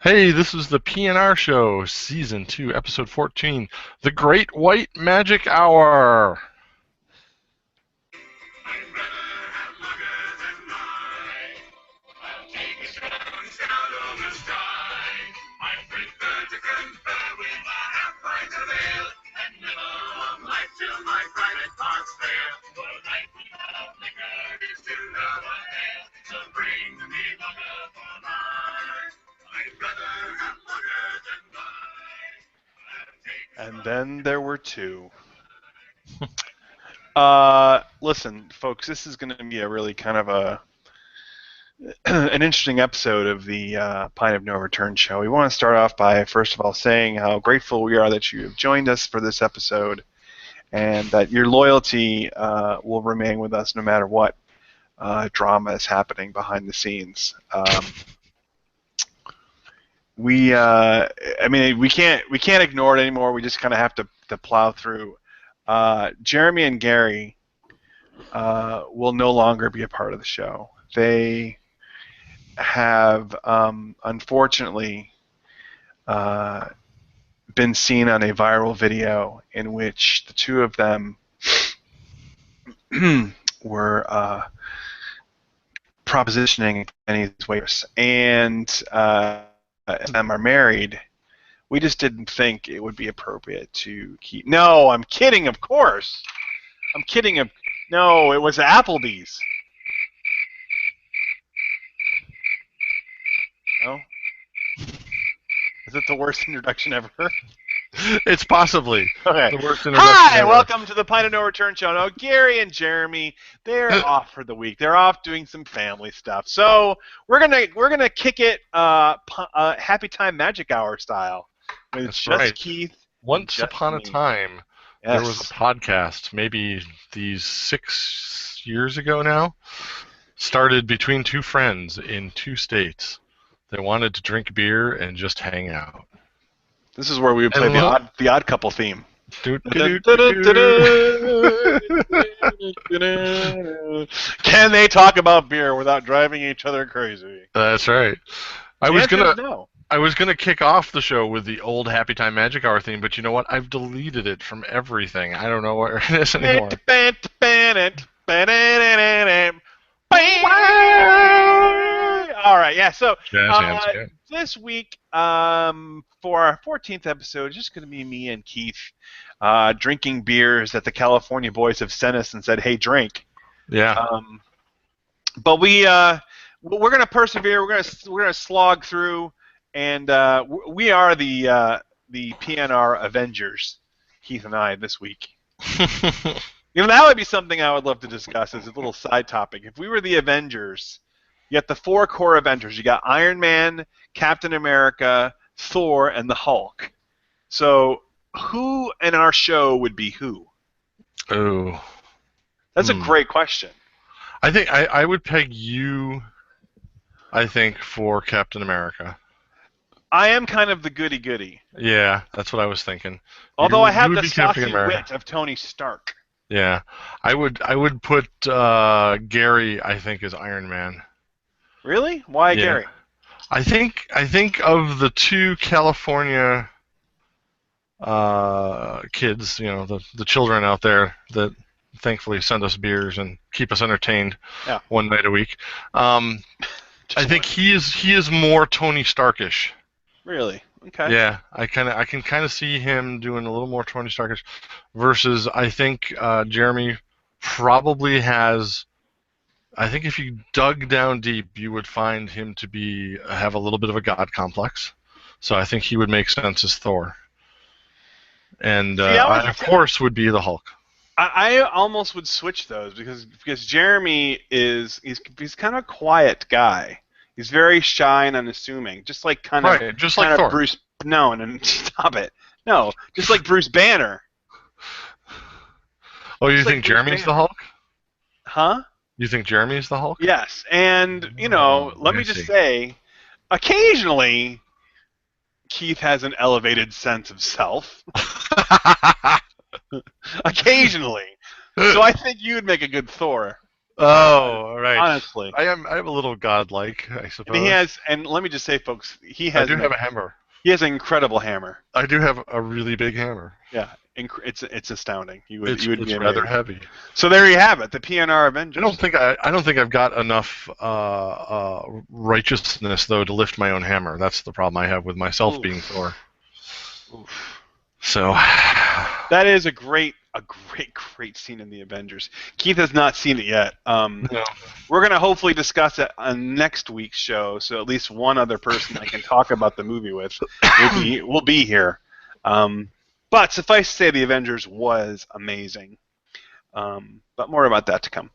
Hey, this is the PNRShow, Season 2, Episode 14, The Great White Magic Hour. And then there were two. Listen, folks, this is going to be a really kind of an interesting episode of the Pine of No Return show. We want to start off by, first of all, saying how grateful we are that you have joined us for this episode and that your loyalty will remain with us no matter what drama is happening behind the scenes. We can't ignore it anymore. We just kind of have to plow through. Jeremy and Gary will no longer be a part of the show. They have unfortunately been seen on a viral video in which the two of them were propositioning Penny's waiters, and them are married. We just didn't think it would be appropriate to keep. No, I'm kidding. Of course, I'm kidding. No, it was Applebee's. No, is it the worst introduction ever? It's possibly Okay. the worst introduction Hi, ever. welcome to the Pine of No Return show. Now, Gary and Jeremy, they're off for the week. They're off doing some family stuff. So we're gonna kick it Happy Time Magic Hour style with That's just right. Keith. Once just upon a me. time, Yes. there was a podcast, maybe these 6 years ago now, started between two friends in two states. They wanted to drink beer and just hang out. This is where we would play the odd couple theme. Can they talk about beer without driving each other crazy? That's right. I The was answer gonna is no. I was gonna kick off the show with the old Happy Time Magic Hour theme, but you know what? I've deleted it from everything. I don't know where it is anymore. All right, yeah. So Jazz hands, yeah. this week, for our 14th episode, it's just going to be me and Keith drinking beers that the California boys have sent us and said, "Hey, drink." Yeah. But we're going to persevere. We're going to slog through, and we are the PNR Avengers, Keith and I, this week. You know, that would be something I would love to discuss as a little side topic. If we were the Avengers, you got the four core Avengers. You got Iron Man, Captain America, Thor, and the Hulk. So who in our show would be who? Oh. That's a great question. I think I would peg you, I think, for Captain America. I am kind of the goody-goody. Yeah, that's what I was thinking. Although I have would the be Captain saucy America. wit of Tony Stark. Yeah. I would put Gary, I think, as Iron Man. Really? Why Yeah. Gary? I think of the two California kids, you know, the children out there that thankfully send us beers and keep us entertained one night a week. I think he is more Tony Starkish. Really? Okay. Yeah, I can kind of see him doing a little more Tony Starkish, versus I think Jeremy probably has. I think if you dug down deep, you would find him to have a little bit of a god complex. So I think he would make sense as Thor. And I, of course, would be the Hulk. I almost would switch those because Jeremy he's kind of a quiet guy. He's very shy and unassuming, just like just like Thor. Bruce. No, and stop it. No, just like Bruce Banner. Oh, you think Jeremy's the Hulk? Huh? You think Jeremy's the Hulk? Yes, and let me just say, occasionally, Keith has an elevated sense of self. Occasionally. So I think you would make a good Thor. Oh, all right. Honestly. I am a little godlike, I And he suppose. has, and let me just say, folks, I do have a hammer. he has an incredible hammer. I do have a really big hammer. Yeah, it's astounding. You It's would be it's rather amazed. heavy. So there you have it, the PNR Avengers. I don't think I've got enough righteousness though to lift my own hammer. That's the problem I have with myself being Oof. Thor. Oof. So That is great scene in the Avengers. Keith has not seen it yet. no. We're going to hopefully discuss it on next week's show, so at least one other person I can talk about the movie with will be here. But suffice to say, the Avengers was amazing. But more about that to come.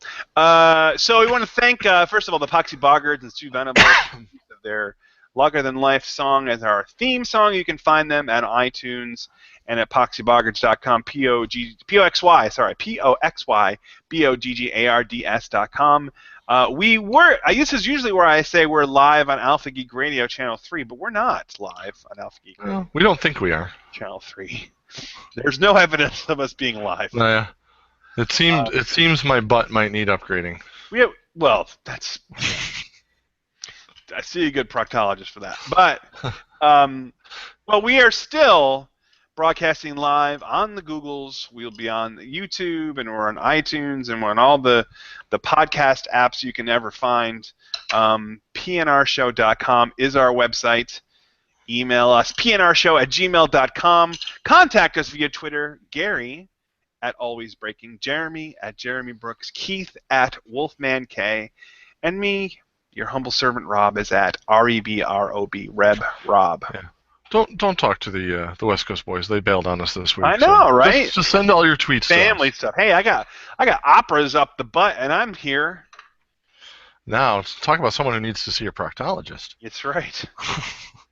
So we want to thank, first of all, the Poxy Boggards and Stu Venables for their Longer Than Life song as our theme song. You can find them at iTunes and at poxyboggards.com, POXYBOGGARDS.com. This is usually where I say we're live on Alpha Geek Radio Channel 3, but we're not live on Alpha Geek Radio Well, we don't think we are. Channel 3. There's no evidence of us being live. Yeah. It seems my butt might need upgrading. That's I see a good proctologist for that. But we are still broadcasting live on the Googles. We'll be on YouTube, and we're on iTunes, and we're on all the podcast apps you can ever find. PNRShow.com is our website. Email us, pnrshow@gmail.com. Contact us via Twitter, Gary at Always Breaking, Jeremy at Jeremy Brooks, Keith at Wolfman K, and me, your humble servant Rob, is at REBROB, Reb Rob. Yeah. Don't talk to the West Coast boys. They bailed on us this week. I know, so right? Just send all your tweets. Family stuff. Hey, I got operas up the butt, and I'm here. Now let's talk about someone who needs to see a proctologist. It's right.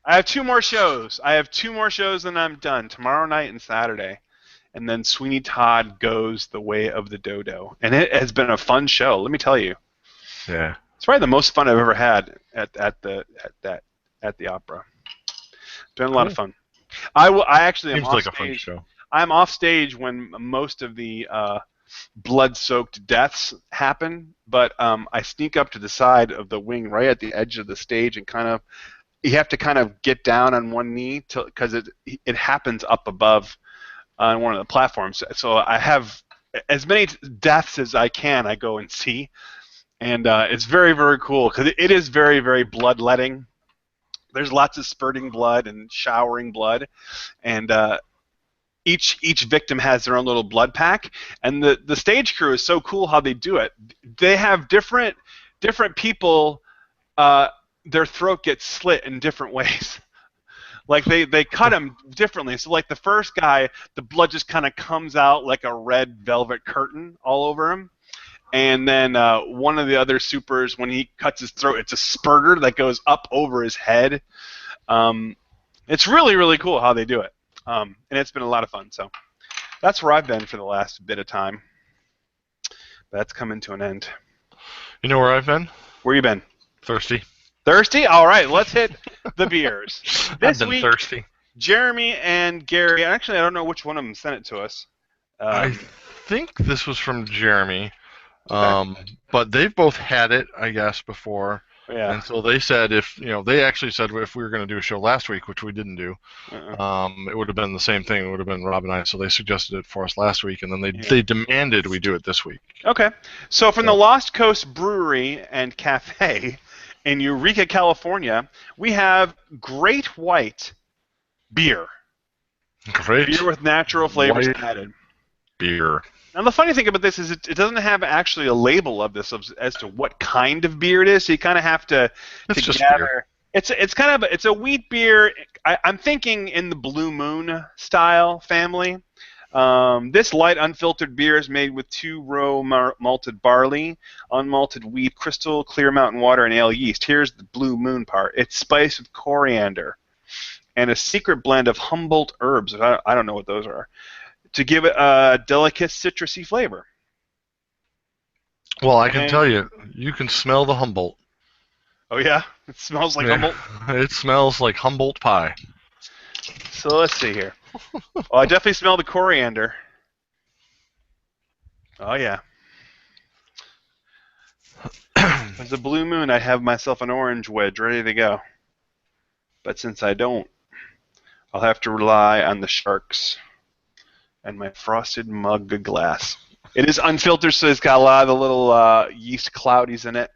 I have 2 more shows. And I'm done. Tomorrow night and Saturday. And then Sweeney Todd goes the way of the dodo. And it has been a fun show, let me tell you. Yeah. It's probably the most fun I've ever had at the opera. It's been a lot of fun. I actually am Seems off like a fun stage. show. I'm off stage when most of the blood-soaked deaths happen, but I sneak up to the side of the wing right at the edge of the stage and you have to kind of get down on one knee because it happens up above on one of the platforms. So I have as many deaths as I can. I go and see, and it's very, very cool because it is very, very bloodletting. There's lots of spurting blood and showering blood, and each victim has their own little blood pack. And the stage crew is so cool how they do it. They have different people. Their throat gets slit in different ways. Like they cut him differently. So like the first guy, the blood just kind of comes out like a red velvet curtain all over him. And then one of the other supers, when he cuts his throat, it's a spurter that goes up over his head. It's really, really cool how they do it. And it's been a lot of fun. So that's where I've been for the last bit of time. But that's coming to an end. You know where I've been? Where you been? Thirsty. Thirsty? All right, let's hit the beers. I've been thirsty. Jeremy and Gary, actually I don't know which one of them sent it to us. I think this was from Jeremy, Okay. but they've both had it, I guess, before. Yeah. And so they said they actually said if we were going to do a show last week, which we didn't do, it would have been the same thing. It would have been Rob and I. So they suggested it for us last week, and then they demanded we do it this week. Okay. So from the Lost Coast Brewery and Cafe in Eureka, California, we have Great White beer. Great. Beer with natural flavors White added. Beer. Now the funny thing about this is it doesn't have actually a label of this as to what kind of beer it is. So you kind of have to just gather. It's a wheat beer. I'm thinking in the Blue Moon style family. This light unfiltered beer is made with 2-row malted barley, unmalted wheat, crystal clear mountain water, and ale yeast. Here's the Blue Moon part. It's spiced with coriander and a secret blend of Humboldt herbs. I don't know what those are, to give it a delicate citrusy flavor. Well, I can tell you, you can smell the Humboldt. Oh yeah? It smells like Humboldt? It smells like Humboldt pie. So let's see here. Oh, I definitely smell the coriander. Oh yeah. As a blue moon, I have myself an orange wedge ready to go. But since I don't, I'll have to rely on the sharks and my frosted mug of glass. It is unfiltered, so it's got a lot of the little yeast cloudies in it.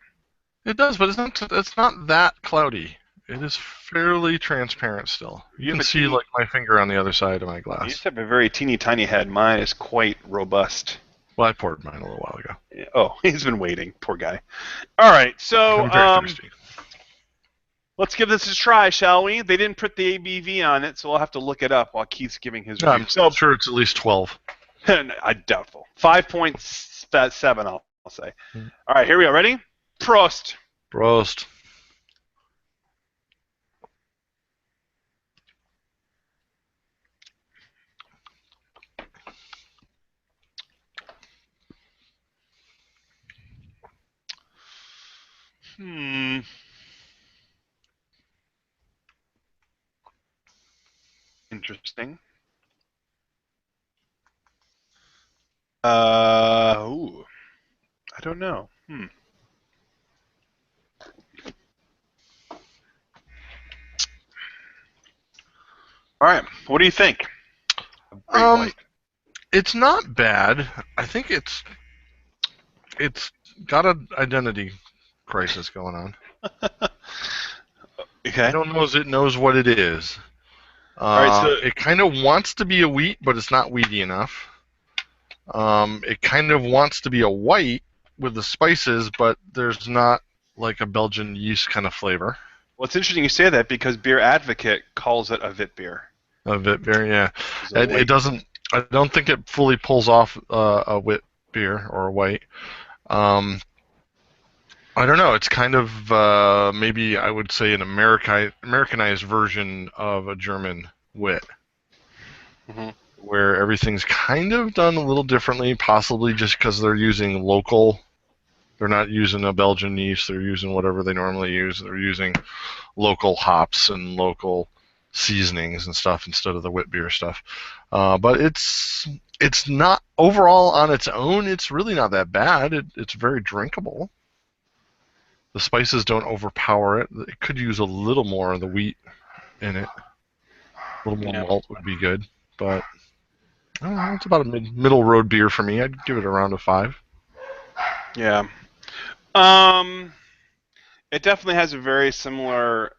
It does, but it's not that cloudy. It is fairly transparent still. You have can a see teeny- like my finger on the other side of my You glass. just have a very teeny tiny head. Mine is quite robust. Well, I poured mine a little while ago. Oh, he's been waiting. Poor guy. All right, so I'm very thirsty. let's give this a try, shall we? They didn't put the ABV on it, so we'll have to look it up while Keith's giving his review. I'm sure it's at least 12. I doubtful. 5.7, I'll say. All right, here we are. Ready? Prost. Roast. Interesting. I don't know. All right, what do you think? It's not bad. I think it's got an identity crisis going on. Okay. I don't know as it knows what it is. right, so it kind of wants to be a wheat, but it's not wheaty enough. It kind of wants to be a white with the spices, but there's not like a Belgian yeast kind of flavor. Well, it's interesting you say that because Beer Advocate calls it a Vit beer. A Vit beer, yeah. It It doesn't. I don't think it fully pulls off a wit beer or a white. I don't know. It's kind of maybe I would say an Americanized version of a German wit, where everything's kind of done a little differently, possibly just because they're using local. They're not using a Belgian yeast. They're using whatever they normally use. They're using local hops and local seasonings and stuff instead of the wit beer stuff. But it's not overall on its own. It's really not that bad. It's very drinkable. The spices don't overpower it. It could use a little more of the wheat in it. A little more malt would be good, but I don't know, it's about a middle road beer for me. I'd give it around a 5. Yeah. It definitely has a very similar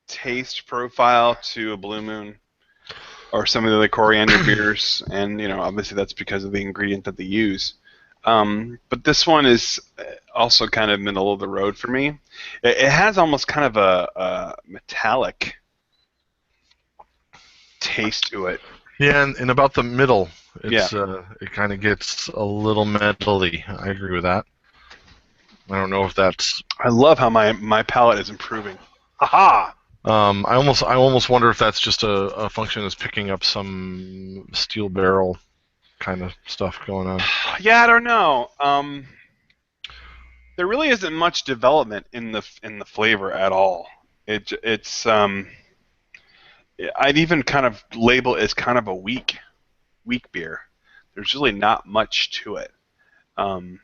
taste profile to a Blue Moon or some of the other coriander beers, and obviously that's because of the ingredient that they use. But this one is also kind of middle of the road for me. It has almost kind of a metallic taste to it. Yeah, and about the middle, it kind of gets a little metally. I agree with that. I don't know if that's. I love how my palate is improving. Haha! I almost wonder if that's just a function that's picking up some steel barrel kind of stuff going on. Yeah, I don't know. There really isn't much development in the flavor at all. It's I'd even kind of label it as kind of a weak beer. There's really not much to it. The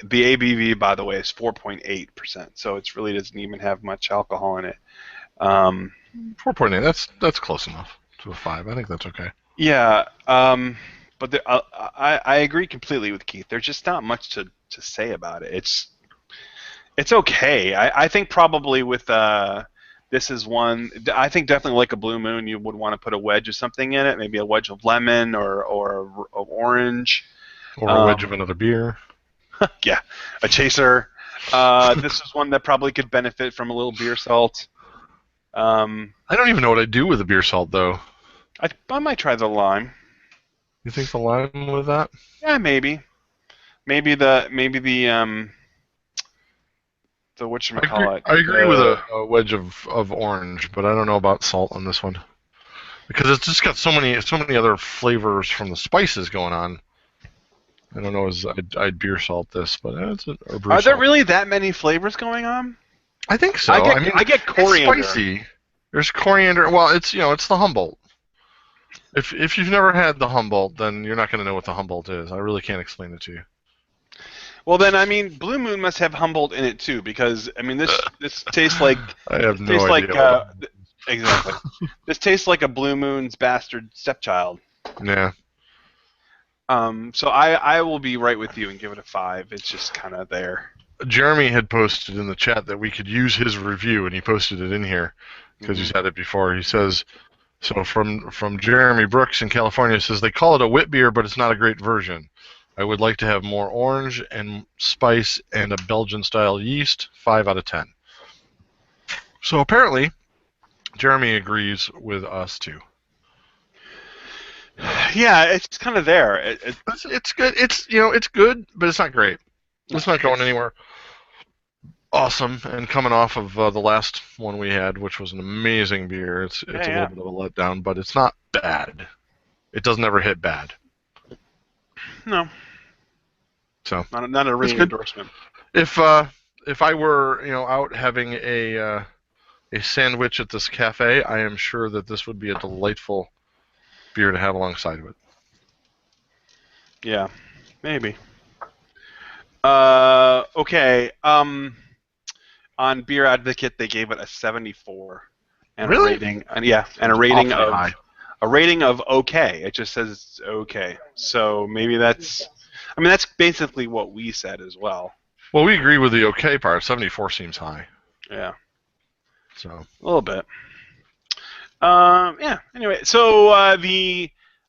ABV, by the way, is 4.8%, so it really doesn't even have much alcohol in it. 4.8. That's close enough to a 5. I think that's okay. Yeah, but I agree completely with Keith. There's just not much to say about it. It's okay. I think probably with this is one. I think definitely like a Blue Moon, you would want to put a wedge of something in it, maybe a wedge of lemon or of orange, or a wedge of another beer. Yeah, a chaser. This is one that probably could benefit from a little beer salt. I don't even know what I'd do with a beer salt though. I might try the lime. You think the lime with that? Yeah, maybe the whatchamacallit. I agree with a wedge of orange, but I don't know about salt on this one because it's just got so many other flavors from the spices going on. I don't know as I'd beer salt this, but it's Are there really that many flavors going on? I think so. I get coriander. It's spicy. There's coriander. Well, it's the Humboldt. If you've never had the Humboldt, then you're not going to know what the Humboldt is. I really can't explain it to you. Well, then I mean, Blue Moon must have Humboldt in it too, because I mean, this tastes like I have this no tastes idea. like exactly. This tastes like a Blue Moon's bastard stepchild. Yeah. So I will be right with you and give it a 5. It's just kind of there. Jeremy had posted in the chat that we could use his review, and he posted it in here because he's had it before. He says, so from Jeremy Brooks in California, it says, they call it a wit beer, but it's not a great version. I would like to have more orange and spice and a Belgian-style yeast, 5 out of 10. So apparently, Jeremy agrees with us, too. Yeah, it's kind of there. It's good. It's good, but it's not great. It's not going anywhere. Awesome, and coming off of the last one we had, which was an amazing beer, it's a little bit of a letdown, but it's not bad. It doesn't ever hit bad. No. So not a ringing endorsement. If I were out having a sandwich at this cafe, I am sure that this would be a delightful beer to have alongside of it. Yeah, maybe. Okay. On Beer Advocate, they gave it a 74, and really? a rating, and a rating of okay. It just says it's okay. So maybe that's basically what we said as well. Well, we agree with the okay part. 74 seems high. Yeah. So a little bit. Yeah. Anyway, so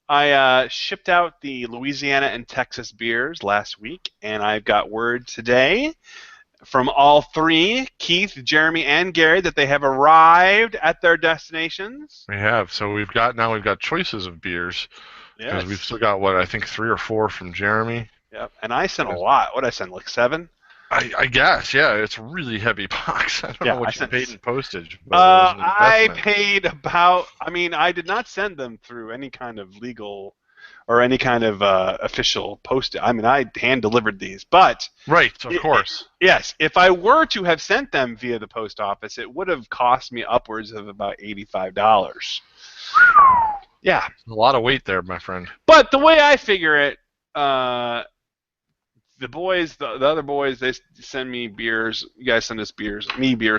I shipped out the Louisiana and Texas beers last week, and I've got word today from all three, Keith, Jeremy, and Gary, that they have arrived at their destinations. We have. So we've got choices of beers. Because we've still got, I think 3 or 4 from Jeremy. Yep. And I sent a lot. What did I send, like 7? I guess, yeah. It's a really heavy box. I don't know what you paid in postage. But I paid about, I did not send them through any kind of legal or any kind of official postage. I hand-delivered these, but... Right, of course. Yes, if I were to have sent them via the post office, it would have cost me upwards of about $85. Yeah. A lot of weight there, my friend. But the way I figure it, the other boys, they send me beers. You guys send us beers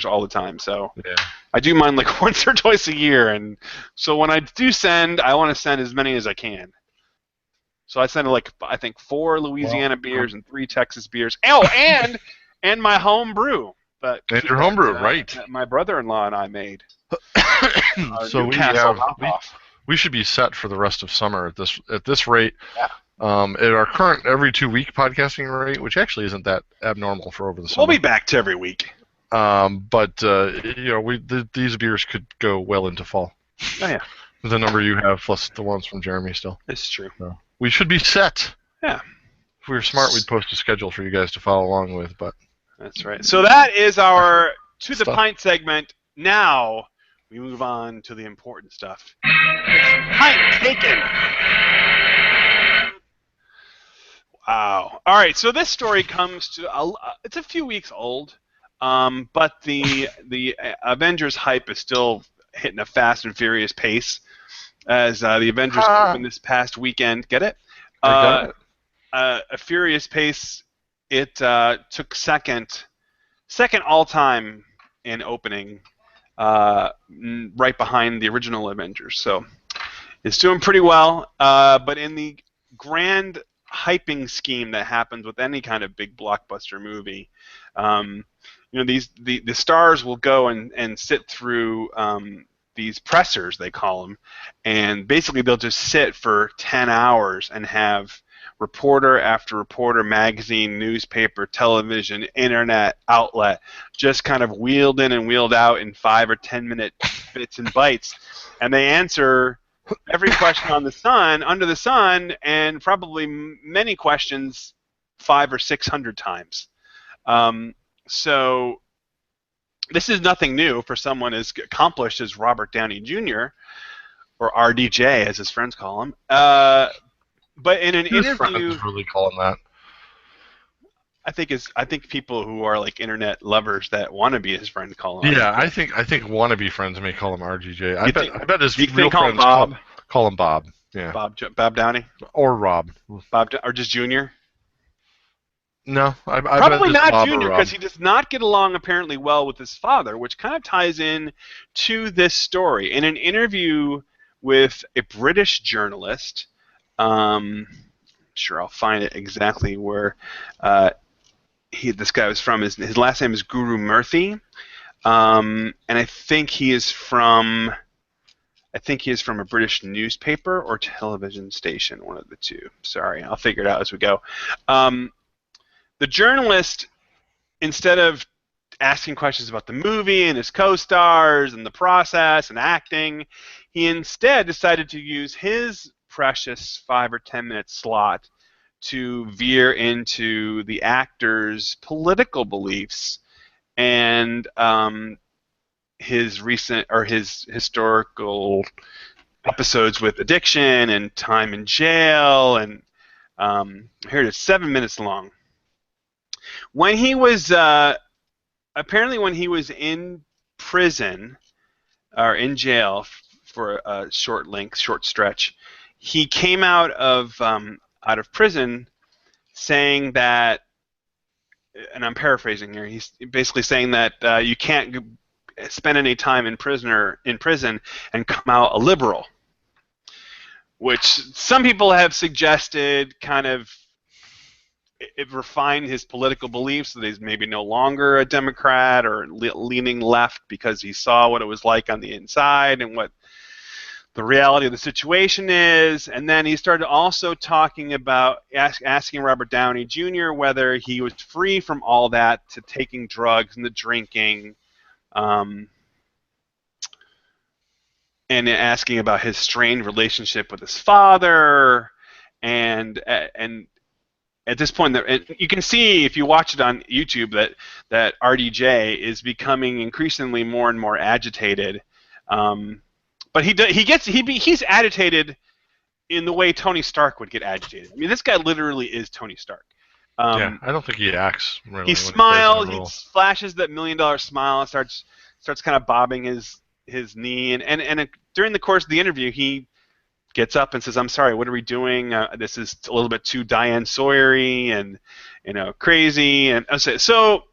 all the time. So yeah. I do mine like once or twice a year. And so when I do send, I want to send as many as I can. So I sent I think 4 Louisiana beers and 3 Texas beers. Oh, and my home brew. And your home brew, right? That my brother-in-law and I made. So we should be set for the rest of summer at this rate. Yeah. At our current every 2-week podcasting rate, which actually isn't that abnormal for over the summer. We'll be back to every week. But these beers could go well into fall. Oh yeah. The number you have plus the ones from Jeremy still. It's true. So we should be set. Yeah. If we were smart, we'd post a schedule for you guys to follow along with. But that's right. So that is our To the Pint segment. Now we move on to the important stuff. It's pint taken. Wow. All right. So this story comes to it's a few weeks old, but the Avengers hype is still hitting a fast and furious pace as the Avengers opened this past weekend. Get it? A furious pace. It took second all time in opening, right behind the original Avengers. So it's doing pretty well. But in the grand hyping scheme that happens with any kind of big blockbuster movie, the stars will go and sit through these pressers, they call them, and basically they'll just sit for 10 hours and have reporter after reporter, magazine, newspaper, television, internet outlet just kind of wheeled in and wheeled out in 5 or 10 minute bits and bytes, and they answer every question under the sun, and probably many questions 500 or 600 times. So this is nothing new for someone as accomplished as Robert Downey Jr., or RDJ as his friends call him. But in an interview, friends really call him that. I think people who are like internet lovers that want to be his friend call him. Yeah, I think wannabe friends may call him RGJ. I bet his real call friends him Bob? call him Bob. Yeah. Bob Downey or Rob. or just Junior. No, I bet Probably it's not Bob or Junior, Rob. because he does not get along apparently well with his father, which kind of ties in to this story. In an interview with a British journalist, sure I'll find it exactly where this guy was from. His last name is Guru Murthy, and I think he is from a British newspaper or television station, one of the two. Sorry, I'll figure it out as we go. The journalist, instead of asking questions about the movie and his co-stars and the process and acting, he instead decided to use his precious 5 or 10 minute slot to veer into the actor's political beliefs and his historical episodes with addiction and time in jail. And here it is, 7 minutes long. When he was apparently when he was in prison or in jail for a short stretch, he came out of prison saying that, and I'm paraphrasing here, he's basically saying that you can't spend any time in prison and come out a liberal, which some people have suggested kind of it refined his political beliefs, that he's maybe no longer a Democrat or leaning left because he saw what it was like on the inside and what the reality of the situation is. And then he started also talking about asking Robert Downey Jr. whether he was free from all that to taking drugs and the drinking, and asking about his strained relationship with his father, and at this point, you can see if you watch it on YouTube that RDJ is becoming increasingly more and more agitated. But he's agitated in the way Tony Stark would get agitated. I mean, this guy literally is Tony Stark. Yeah, I don't think he acts really. He when smiles. plays in a He role. flashes that $1 million smile and starts kind of bobbing his knee. And during the course of the interview, he gets up and says, "I'm sorry, what are we doing? This is a little bit too Diane Sawyer-y and crazy." And so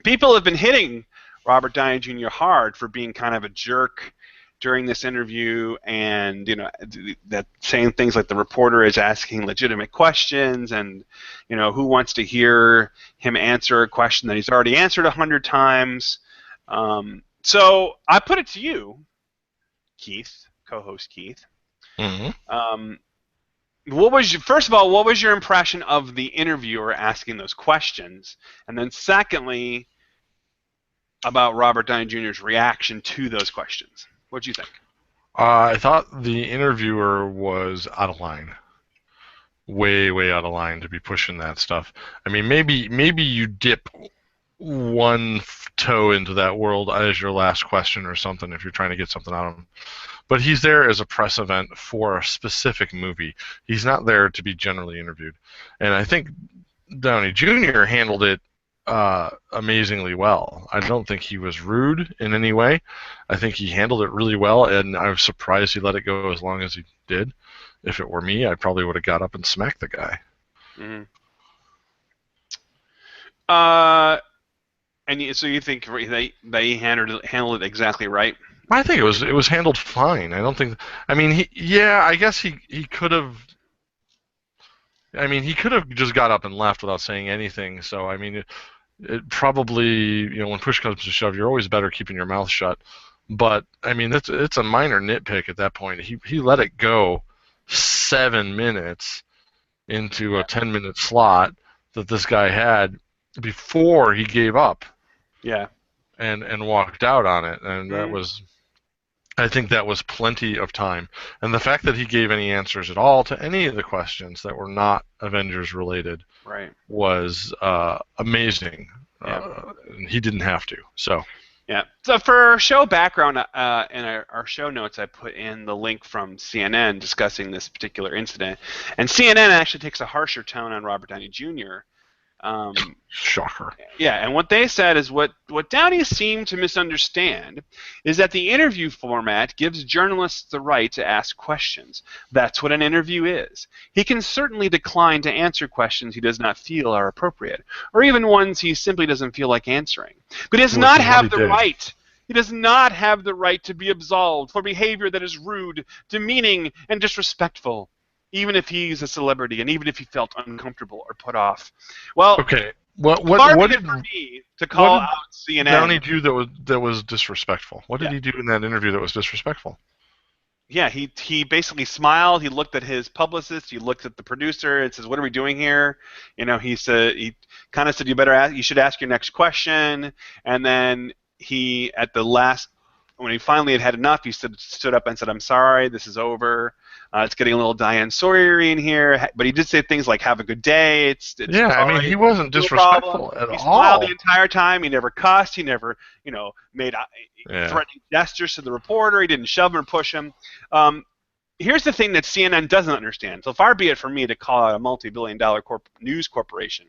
people have been hitting Robert Downey Jr. hard for being kind of a jerk during this interview, and that saying things like the reporter is asking legitimate questions, and who wants to hear him answer a question that he's already answered 100 times. So I put it to you, Keith, co-host Keith. Mm-hmm. First of all, what was your impression of the interviewer asking those questions? And then secondly, about Robert Downey Jr.'s reaction to those questions. What did you think? I thought the interviewer was out of line. Way, way out of line to be pushing that stuff. I mean, maybe you dip one toe into that world as your last question or something if you're trying to get something out of him. But he's there as a press event for a specific movie. He's not there to be generally interviewed. And I think Downey Jr. handled it amazingly well. I don't think he was rude in any way. I think he handled it really well, and I was surprised he let it go as long as he did. If it were me, I probably would have got up and smacked the guy. Mm-hmm. And so you think they handled it exactly right? I think it was handled fine. I don't think. I mean, I guess he could have. I mean, he could have just got up and left without saying anything. So I mean, it probably, when push comes to shove, you're always better keeping your mouth shut. But I mean, it's a minor nitpick at that point. He let it go 7 minutes into a 10-minute slot that this guy had before he gave up. Yeah. And walked out on it, and that was. I think that was plenty of time. And the fact that he gave any answers at all to any of the questions that were not Avengers related was amazing. Yeah. He didn't have to. So. Yeah. So for show background, in our show notes, I put in the link from CNN discussing this particular incident. And CNN actually takes a harsher tone on Robert Downey Jr. Shocker. Yeah, and what they said is what Downey seemed to misunderstand is that the interview format gives journalists the right to ask questions. That's what an interview is. He can certainly decline to answer questions he does not feel are appropriate, or even ones he simply doesn't feel like answering. But he does not have the right. He does not have the right to be absolved for behavior that is rude, demeaning, and disrespectful, even if he's a celebrity and even if he felt uncomfortable or put off. Well, Okay. What did for me to call out CNN? Downey do that was disrespectful? What did he do in that interview that was disrespectful? Yeah, he basically smiled. He looked at his publicist. He looked at the producer and says, "What are we doing here?" He kind of said, you should ask your next question." And then at the last, when he finally had enough, he stood up and said, "I'm sorry, this is over. It's getting a little Diane Sawyer-y in here." But he did say things like, "Have a good day." Yeah, I mean, he wasn't disrespectful at all. He smiled the entire time. He never cussed. He never, made threatening gestures to the reporter. He didn't shove him or push him. Here's the thing that CNN doesn't understand. So far be it for me to call out a multi-billion-dollar news corporation.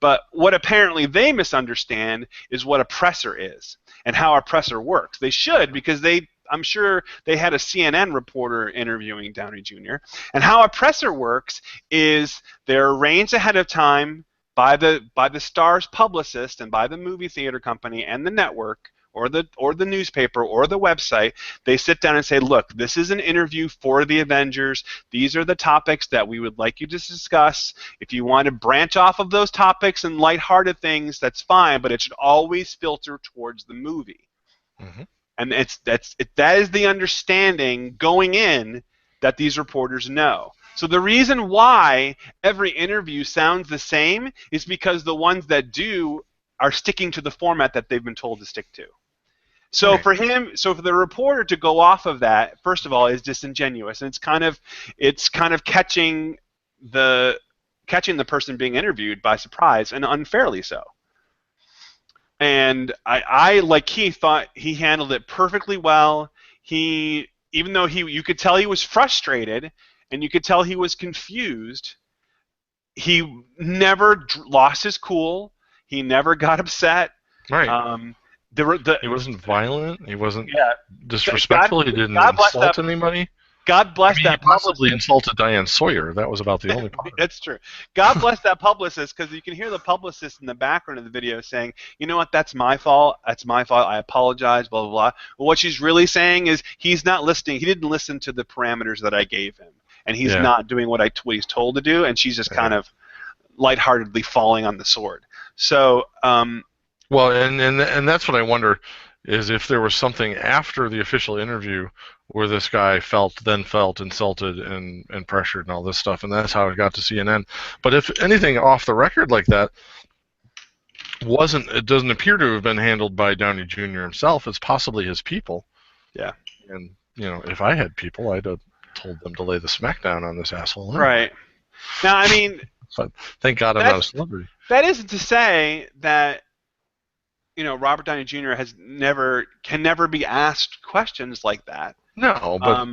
But what apparently they misunderstand is what a presser is and how a presser works. They should, because I'm sure they had a CNN reporter interviewing Downey Jr. And how a presser works is they're arranged ahead of time by the star's publicist and by the movie theater company and the network or the newspaper or the website. They sit down and say, "Look, this is an interview for the Avengers. These are the topics that we would like you to discuss. If you want to branch off of those topics and lighthearted things, that's fine, but it should always filter towards the movie." Mm-hmm. And that is the understanding going in that these reporters know. So the reason why every interview sounds the same is because the ones that do are sticking to the format that they've been told to stick to. So for the reporter to go off of that, first of all, is disingenuous, and it's kind of catching the person being interviewed by surprise, and unfairly so. And I like Keith, thought he handled it perfectly well. Even though you could tell he was frustrated, and you could tell he was confused, he never lost his cool. He never got upset. Right. He wasn't violent. He wasn't disrespectful. He didn't insult anybody. God bless that publicist. He possibly insulted Diane Sawyer. That was about the only part. That's true. God bless that publicist, because you can hear the publicist in the background of the video saying, "You know what? That's my fault. That's my fault. I apologize, blah, blah, blah." Well, what she's really saying is he's not listening. He didn't listen to the parameters that I gave him, and he's not doing what he's told to do, and she's just kind of lightheartedly falling on the sword. So, well, and that's what I wonder, is if there was something after the official interview where this guy felt insulted and pressured and all this stuff, and that's how it got to CNN. But if anything off the record like that it doesn't appear to have been handled by Downey Jr. himself. It's possibly his people. Yeah. And if I had people, I'd have told them to lay the smackdown on this asshole. Right. Now, I mean, but thank God I'm not a celebrity. That isn't to say that Robert Downey Jr. can never be asked questions like that. No, but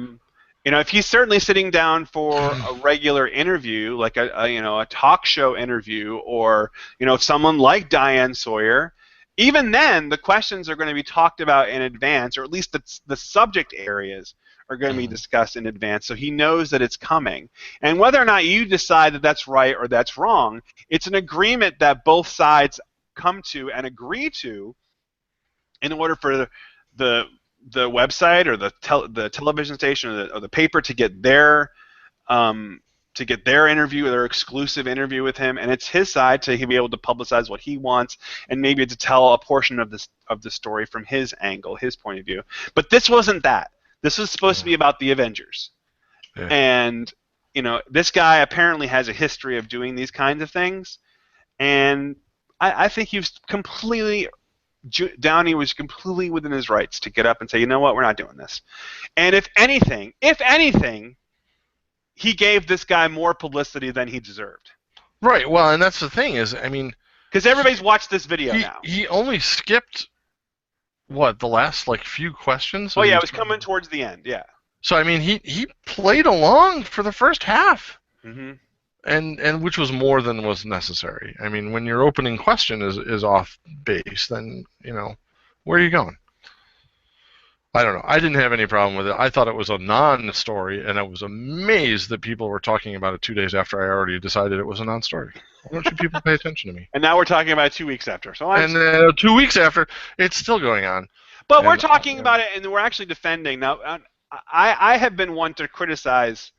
if he's certainly sitting down for a regular interview, like a talk show interview, or someone like Diane Sawyer, even then the questions are going to be talked about in advance, or at least the subject areas are going to be discussed in advance, so he knows that it's coming. And whether or not you decide that that's right or that's wrong, it's an agreement that both sides come to and agree to in order for the website or the television station or the paper to get their interview, their exclusive interview with him, and it's his side to be able to publicize what he wants and maybe to tell a portion of the story from his angle, his point of view. But this wasn't that. This was supposed to be about the Avengers. Yeah. And this guy apparently has a history of doing these kinds of things, and I think Downey was completely within his rights to get up and say, "You know what, we're not doing this." And if anything, he gave this guy more publicity than he deserved. Right. Well, and that's the thing is, I mean, because everybody's watched this video now. He only skipped the last few questions. Oh yeah, it was coming towards the end. Yeah. So I mean, he played along for the first half. Mm-hmm. and which was more than was necessary. I mean, when your opening question is off base, then where are you going? I don't know. I didn't have any problem with it. I thought it was a non-story, and I was amazed that people were talking about it 2 days after I already decided it was a non-story. Why don't you people pay attention to me? And now we're talking about it 2 weeks after. So And 2 weeks after, it's still going on. But we're talking about it, and we're actually defending. Now, I have been one to criticize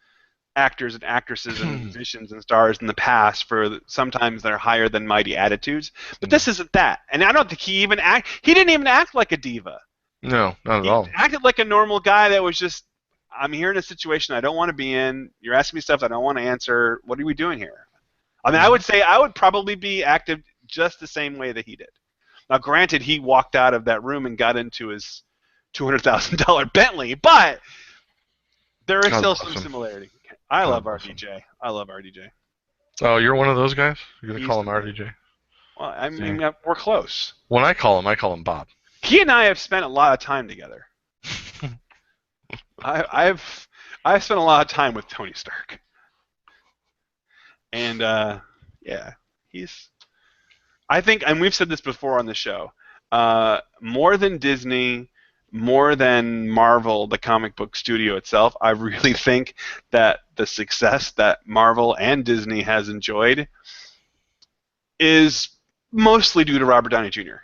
actors and actresses and musicians and stars in the past for sometimes their higher than mighty attitudes. But this isn't that. And I don't think he didn't even act like a diva. No, not at all. He acted like a normal guy that was just, I'm here in a situation I don't want to be in. You're asking me stuff I don't want to answer. What are we doing here? I mean, I would say I would probably be active just the same way that he did. Now, granted, he walked out of that room and got into his $200,000 Bentley, but there is still some similarity. I love RDJ. I love RDJ. Oh, you're one of those guys? You're going to call him RDJ? Well, I mean, we're close. When I call him Bob. He and I have spent a lot of time together. I've spent a lot of time with Tony Stark. And, yeah, I think, and we've said this before on the show, more than Disney, more than Marvel, the comic book studio itself, I really think that the success that Marvel and Disney has enjoyed is mostly due to Robert Downey Jr.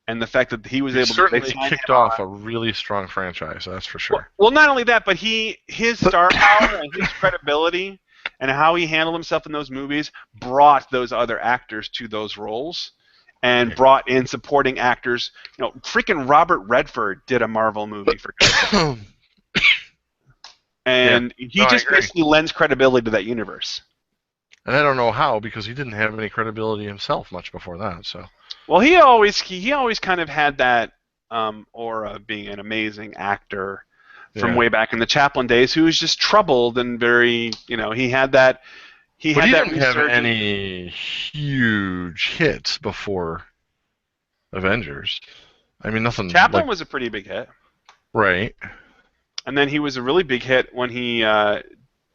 And the fact that he was able to certainly kicked off a really strong franchise, that's for sure. Well, not only that, but his star power and his credibility and how he handled himself in those movies brought those other actors to those roles and brought in supporting actors. Freaking Robert Redford did a Marvel movie for God's sake. And he just basically lends credibility to that universe. And I don't know how, because he didn't have any credibility himself much before that. So. Well, he always kind of had that aura of being an amazing actor from way back in the Chaplin days, who was just troubled and very, he had that. He didn't have any huge hits before Avengers. I mean, nothing. Chaplin was a pretty big hit. Right. And then he was a really big hit when he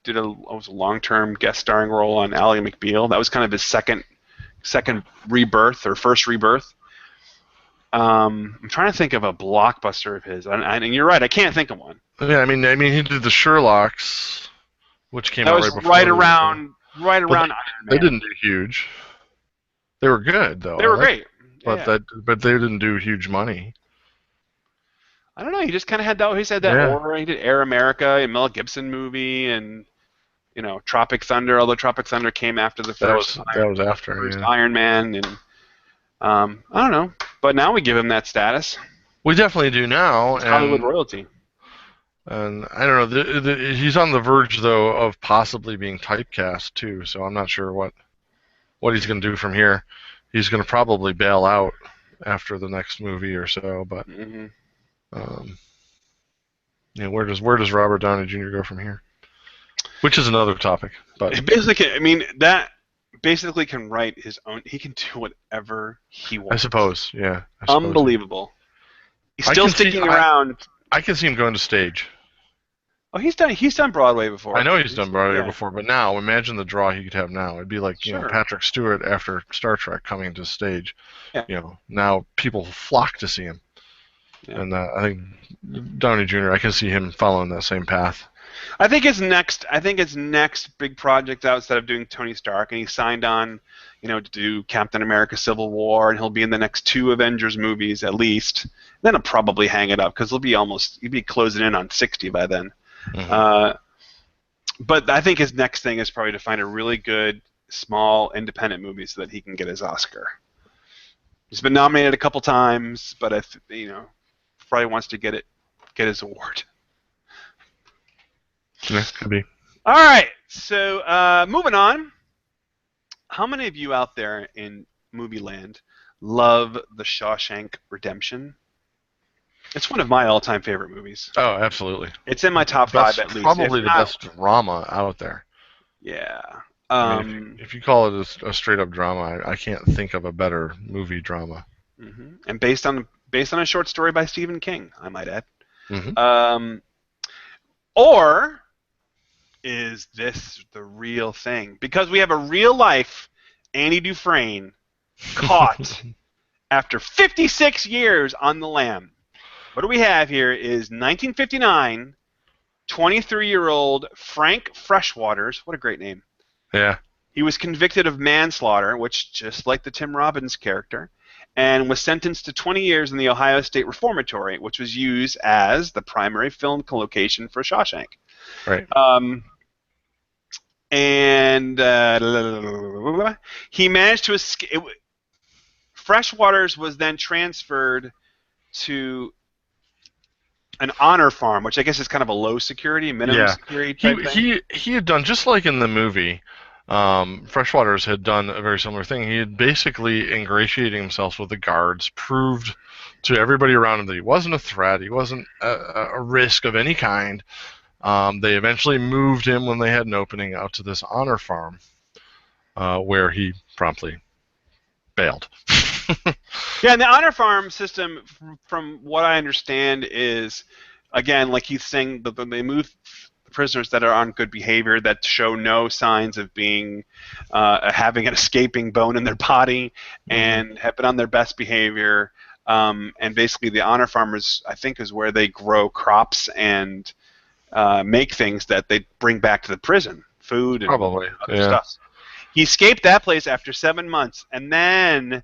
did a long-term guest starring role on Ally McBeal. That was kind of his second rebirth or first rebirth. I'm trying to think of a blockbuster of his, and you're right, I can't think of one. Yeah, I mean, he did the Sherlocks, which came out right before. Right around Iron Man. They didn't do huge. They were good though. They were great. But they didn't do huge money. I don't know. He just kind of had that. He said that aura. He did Air America, a Mel Gibson movie, and Tropic Thunder. Although Tropic Thunder came after the first. That was after Iron Man, and I don't know. But now we give him that status. We definitely do now. It's Hollywood royalty. And I don't know. He's on the verge though of possibly being typecast too. So I'm not sure what he's going to do from here. He's going to probably bail out after the next movie or so. But where does Robert Downey Jr. go from here? Which is another topic. But basically, I mean, that basically can write his own. He can do whatever he wants. I suppose, yeah. Unbelievable. He's still sticking around. I can see him going to stage. Oh, he's done Broadway before. I know he's done Broadway before, but now imagine the draw he could have now. It'd be like Patrick Stewart after Star Trek coming to stage. Yeah. Now people flock to see him, and I think Downey Jr. I can see him following that same path. I think his next big project outside of doing Tony Stark, and he signed on, to do Captain America: Civil War, and he'll be in the next 2 Avengers movies at least. Then he'll probably hang it up because he'll be closing in on 60 by then. Mm-hmm. But I think his next thing is probably to find a really good small independent movie so that he can get his Oscar. He's been nominated a couple times, but probably wants to get his award. Yeah, could be. All right, so moving on. How many of you out there in movie land love The Shawshank Redemption? It's one of my all-time favorite movies. Oh, absolutely. It's in my top 5 at least. Probably the best drama out there. Yeah. If you call it a straight-up drama, I can't think of a better movie drama. Mm-hmm. And based on a short story by Stephen King, I might add. Mm-hmm. Or is this the real thing? Because we have a real life Andy Dufresne caught after 56 years on the lam. What do we have here is 1959, 23-year-old Frank Freshwaters. What a great name. Yeah. He was convicted of manslaughter, which, just like the Tim Robbins character, and was sentenced to 20 years in the Ohio State Reformatory, which was used as the primary film location for Shawshank. Right. And he managed to escape. Freshwaters was then transferred to an honor farm, which I guess is kind of a low security, minimum security type thing. He had done, just like in the movie, Freshwaters had done a very similar thing. He had basically ingratiated himself with the guards, proved to everybody around him that he wasn't a threat, he wasn't a risk of any kind. They eventually moved him, when they had an opening, out to this honor farm, where he promptly bailed. Yeah, and the honor farm system, from what I understand, is, again, like he's saying, they move prisoners that are on good behavior, that show no signs of being having an escaping bone in their body, and have been on their best behavior. And basically, the honor farmers, I think, is where they grow crops and make things that they bring back to the prison, food and Probably, other stuff. He escaped that place after 7 months, and then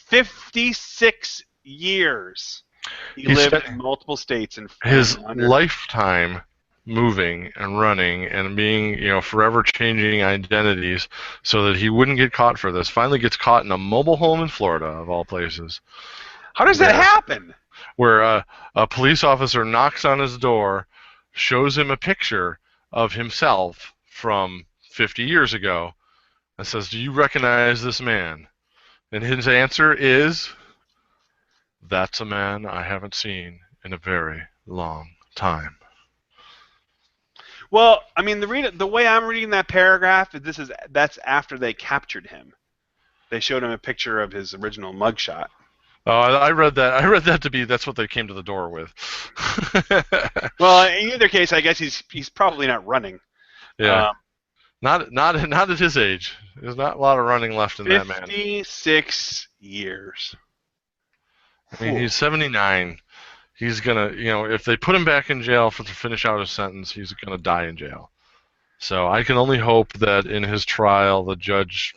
56 years he lived in multiple states. And his lifetime moving and running and being, forever changing identities so that he wouldn't get caught for this. Finally gets caught in a mobile home in Florida, of all places. How does that happen? Where a police officer knocks on his door, shows him a picture of himself from 50 years ago, and says, "Do you recognize this man?" And his answer is, "That's a man I haven't seen in a very long time." Well, I mean, the way I'm reading that paragraph is that's after they captured him. They showed him a picture of his original mugshot. Oh, I read that. I read that to be that's what they came to the door with. Well, in either case, I guess he's probably not running. Yeah. Not at his age. There's not a lot of running left in that man. 56 years. I mean, he's 79. He's gonna, if they put him back in jail to finish out his sentence, he's gonna die in jail. So I can only hope that in his trial, the judge,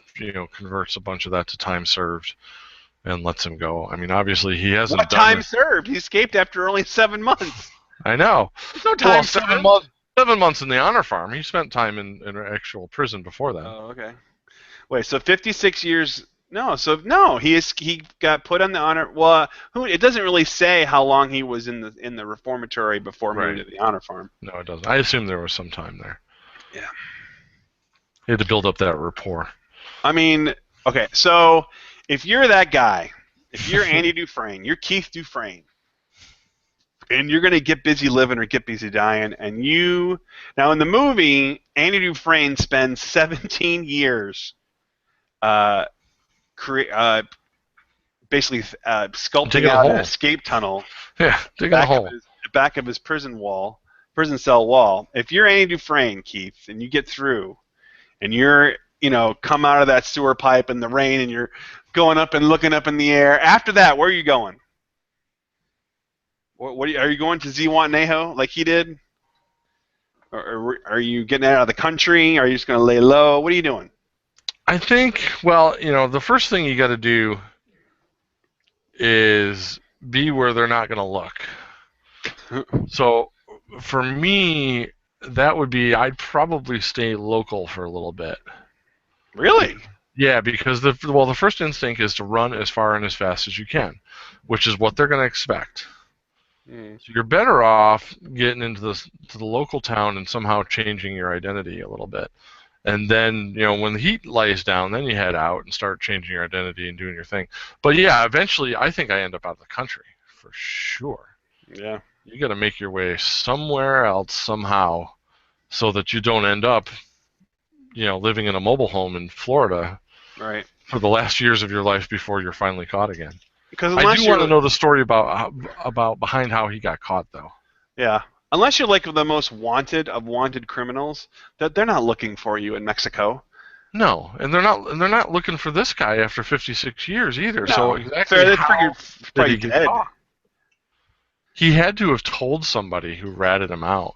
converts a bunch of that to time served and lets him go. I mean, obviously he hasn't What done time served? He escaped after only 7 months. I know. There's no time served. 7 months in the honor farm. He spent time in actual prison before that. Oh, okay. Wait, so 56 years? No, he got put on the honor. Well, it doesn't really say how long he was in the reformatory before moving to the honor farm. No, it doesn't. I assume there was some time there. Yeah. He had to build up that rapport. I mean, okay, so if you're that guy, if you're Andy Dufresne, you're Keith Dufresne, and you're going to get busy living or get busy dying, and now in the movie, Andy Dufresne spends 17 years basically sculpting out an escape tunnel back of his prison cell wall. If you're Andy Dufresne, Keith, and you get through, and you're come out of that sewer pipe in the rain, and you're going up and looking up in the air, after that, where are you going? Are you going to Zihuatanejo like he did? Or are you getting out of the country? Are you just going to lay low? What are you doing? I think, the first thing you got to do is be where they're not going to look. So for me, that would be, I'd probably stay local for a little bit. Really? Yeah, because the first instinct is to run as far and as fast as you can, which is what they're going to expect. So you're better off getting into the local town and somehow changing your identity a little bit. And then, when the heat lays down, then you head out and start changing your identity and doing your thing. But yeah, eventually, I think I end up out of the country for sure. Yeah. You got to make your way somewhere else somehow, so that you don't end up, living in a mobile home in Florida, right, for the last years of your life before you're finally caught again. Because I do want to know the story about behind how he got caught, though. Yeah. unless you're like the most wanted of wanted criminals, that they're not looking for you in Mexico. No, and they're not looking for this guy after 56 years either. No, So exactly fair. They how figured did probably he get dead. caught? He had to have told somebody who ratted him out.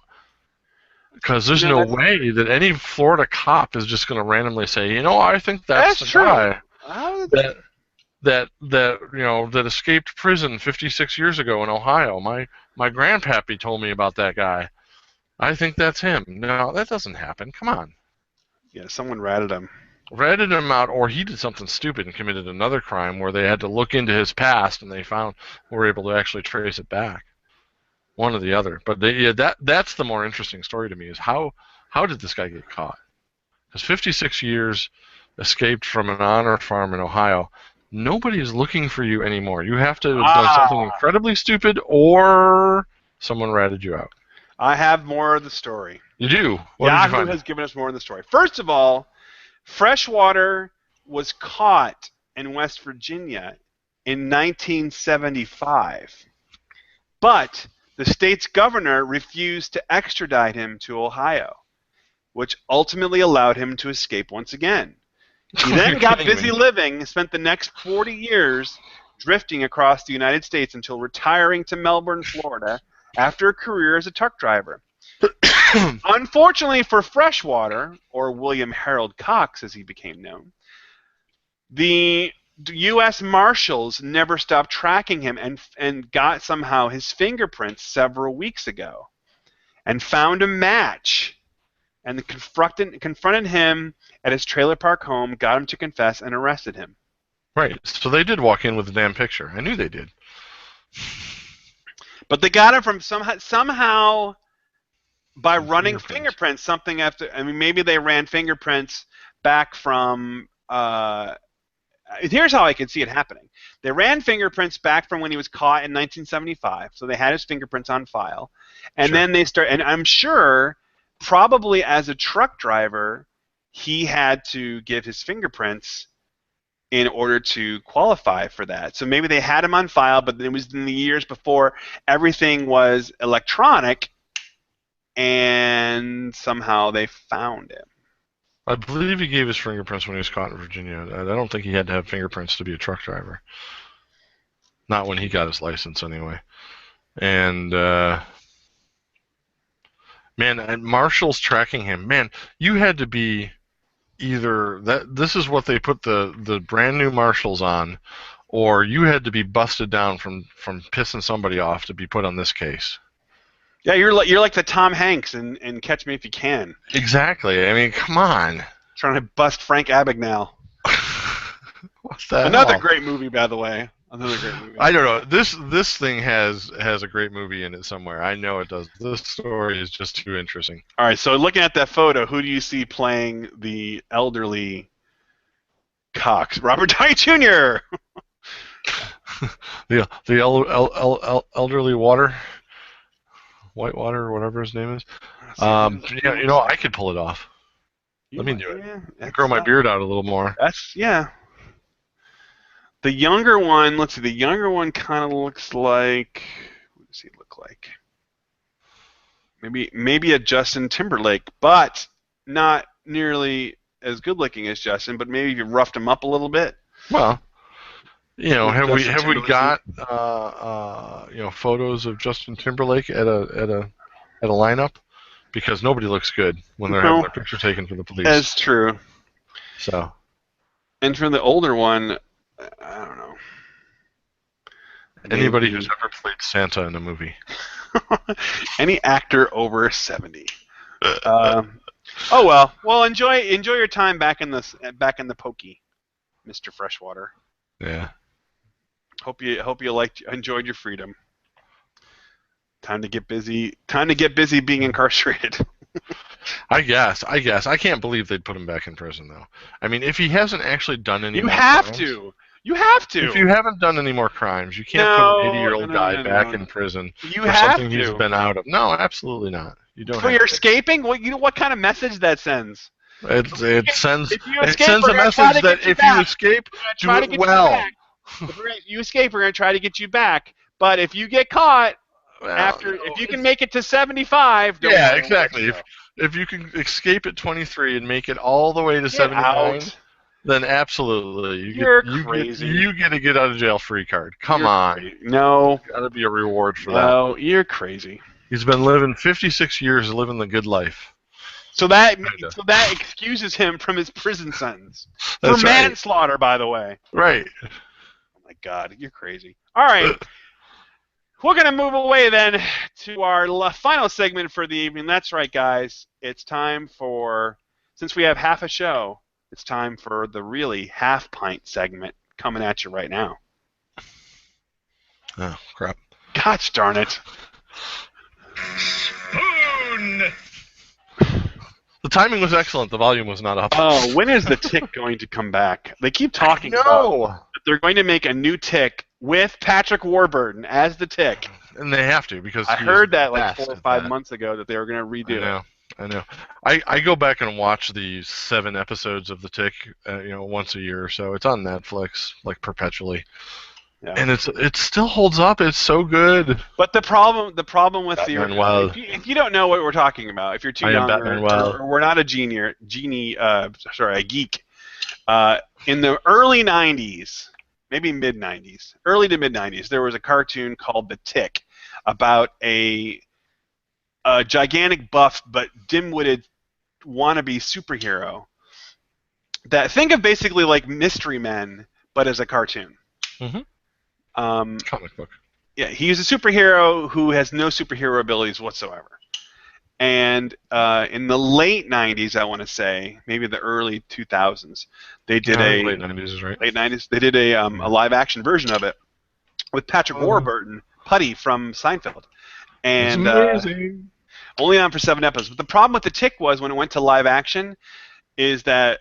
Because there's no way that any Florida cop is just going to randomly say, you know, I think that's the true. guy that escaped prison 56 years ago in Ohio. My grandpappy told me about that guy. I think that's him. No, that doesn't happen. Come on. Yeah, someone ratted him. Ratted him out, or he did something stupid and committed another crime where they had to look into his past and they were able to actually trace it back. One or the other. But that's the more interesting story to me is how did this guy get caught? Because 56 years, escaped from an honor farm in Ohio. Nobody is looking for you anymore. You have to have done something incredibly stupid or someone ratted you out. I have more of the story. You do? What Yahoo did you find? has given us more of the story. First of all, Freshwater was caught in West Virginia in 1975. But the state's governor refused to extradite him to Ohio, which ultimately allowed him to escape once again. He then got busy living and spent the next 40 years drifting across the United States until retiring to Melbourne, Florida, after a career as a truck driver. Unfortunately for Freshwater, or William Harold Cox as he became known, the U.S. Marshals never stopped tracking him and got somehow his fingerprints several weeks ago and found a match and confronted him at his trailer park home, got him to confess, and arrested him. Right. So they did walk in with a damn picture. I knew they did. But they got him from somehow by running fingerprints. Something after. I mean, maybe they ran fingerprints back from. Here's how I can see it happening. They ran fingerprints back from when he was caught in 1975, so they had his fingerprints on file, and then they start. And I'm sure, probably as a truck driver, he had to give his fingerprints in order to qualify for that. So maybe they had him on file, but it was in the years before everything was electronic, and somehow they found him. I believe he gave his fingerprints when he was caught in Virginia. I don't think he had to have fingerprints to be a truck driver. Not when he got his license, anyway. And, man, and Marshall's tracking him. Man, you had to be either that. This is what they put the brand new Marshalls on, or you had to be busted down from pissing somebody off to be put on this case. Yeah, you're like the Tom Hanks in Catch Me If You Can. Exactly. I mean, come on. Trying to bust Frank Abagnale. What's that? Another great movie, by the way. Another great movie. I don't know. This thing has a great movie in it somewhere. I know it does. This story is just too interesting. All right, so looking at that photo, who do you see playing the elderly Cox? Robert Downey Jr. the elderly Whitewater, or whatever his name is. Yeah, you know, I could pull it off. Let me do it. Grow my beard out a little more. The younger one, let's see, the younger one kind of looks like, what does he look like? Maybe a Justin Timberlake, but not nearly as good looking as Justin, but maybe if you roughed him up a little bit. Well, you know, have we got you know, photos of Justin Timberlake at a lineup? Because nobody looks good when they're having their picture taken for the police. That's true. So. And for the older one, I don't know. Anybody who's ever played Santa in a movie. Any actor over 70. Oh well. Well, enjoy your time back in the pokey, Mr. Freshwater. Yeah. Hope you enjoyed your freedom. Time to get busy being incarcerated. I guess. I can't believe they'd put him back in prison, though. I mean, if he hasn't actually done any more crimes... You have to! If you haven't done any more crimes, you can't put an 80-year-old guy back in prison for something he's been out of. No, absolutely not. You don't For your escaping? Well, you know what kind of message that sends? It sends a message that if you escape, do it well. If you escape, we're going to try to get you back. But if you get caught, Well, if you can make it to 75, don't yeah, worry, exactly. let's go. If you can escape at 23 and make it all the way to Get 79, out. then absolutely You're crazy. you get a get out of jail free card. Come You're on, crazy. No, got to be a reward for that. no, you're crazy. He's been living 56 years, living the good life. So that Kinda. so that excuses him from his prison sentence for That's right. manslaughter, by the way. Right. Oh my God, you're crazy. All right, we're gonna move away then to our final segment for the evening. That's right, guys. It's time for, since we have half a show, it's time for the really half pint segment coming at you right now. Oh crap. Gosh darn it. Spoon. The timing was excellent. The volume was not up. Oh, when is the Tick going to come back? They keep talking about No. that they're going to make a new Tick with Patrick Warburton as the Tick. And they have to because I he heard was that like best 4 or at 5 that. months ago that they were going to redo it. I know. I go back and watch the 7 episodes of The Tick, once a year or so. It's on Netflix, like perpetually, Yeah. and it still holds up. It's so good. But the problem with Batman the Well. if you don't know what we're talking about, if you're too I am young Batman Well. or we're not a a geek, in the early 90s, maybe mid 90s, early to mid 90s, there was a cartoon called The Tick about a gigantic buff but dim-witted wannabe superhero. That, think of basically like Mystery Men, but as a cartoon. Mhm. Comic book. Yeah, he's a superhero who has no superhero abilities whatsoever. And in the late 90s, I want to say, maybe the early 2000s, they did late 90s is right. late 90s. They did a live-action version of it with Patrick Warburton, Putty from Seinfeld, and It's amazing. only on for 7 episodes. But the problem with the Tick was when it went to live action, is that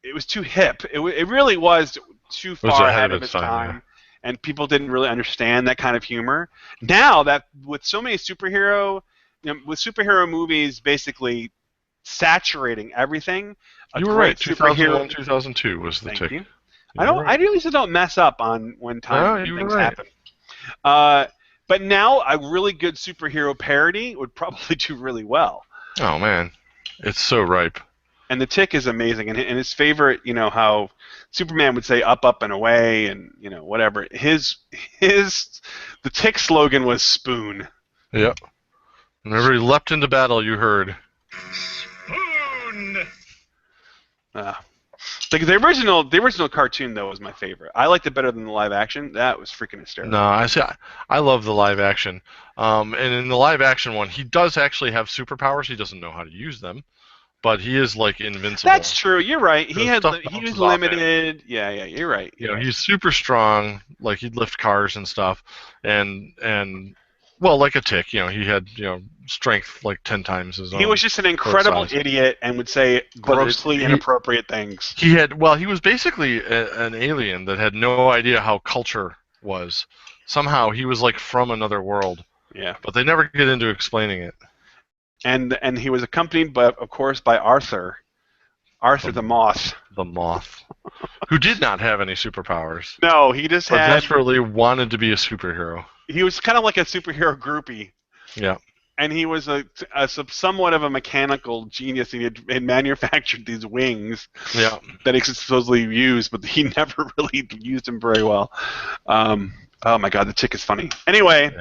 it was too hip. It really was too was far ahead ahead of of its its time, time, and people didn't really understand that kind of humor. Now that with so many with superhero movies basically saturating everything, You were right. 2001, 2002 was The Thank Tick. you. You were right. I really don't mess up on when you were things right. happen. But now a really good superhero parody would probably do really well. Oh man, it's so ripe. And the Tick is amazing, and his favorite, how Superman would say "up, up, and away," and whatever. The Tick slogan was "Spoon." Yep. Whenever he leapt into battle, you heard. Spoon. The original cartoon though was my favorite. I liked it better than the live action. That was freaking hysterical. No, I love the live action. And in the live action one, he does actually have superpowers. He doesn't know how to use them, but he is like invincible. That's true. You're right. He was bounces off him. limited. Yeah, you're right. He's super strong. Like he'd lift cars and stuff, and well, like a Tick. He had strength like 10 times his own. He was just an incredible size. idiot and would say grossly inappropriate things. He was basically an alien that had no idea how culture was. Somehow he was like from another world. Yeah. But they never get into explaining it. And he was accompanied, of course, by Arthur the Moth. The Moth, who did not have any superpowers. No, he just But had. desperately wanted to be a superhero. He was kind of like a superhero groupie. Yeah. And he was somewhat of a mechanical genius. He had manufactured these wings that he could supposedly use, but he never really used them very well. Oh my God, the Tick is funny. Anyway,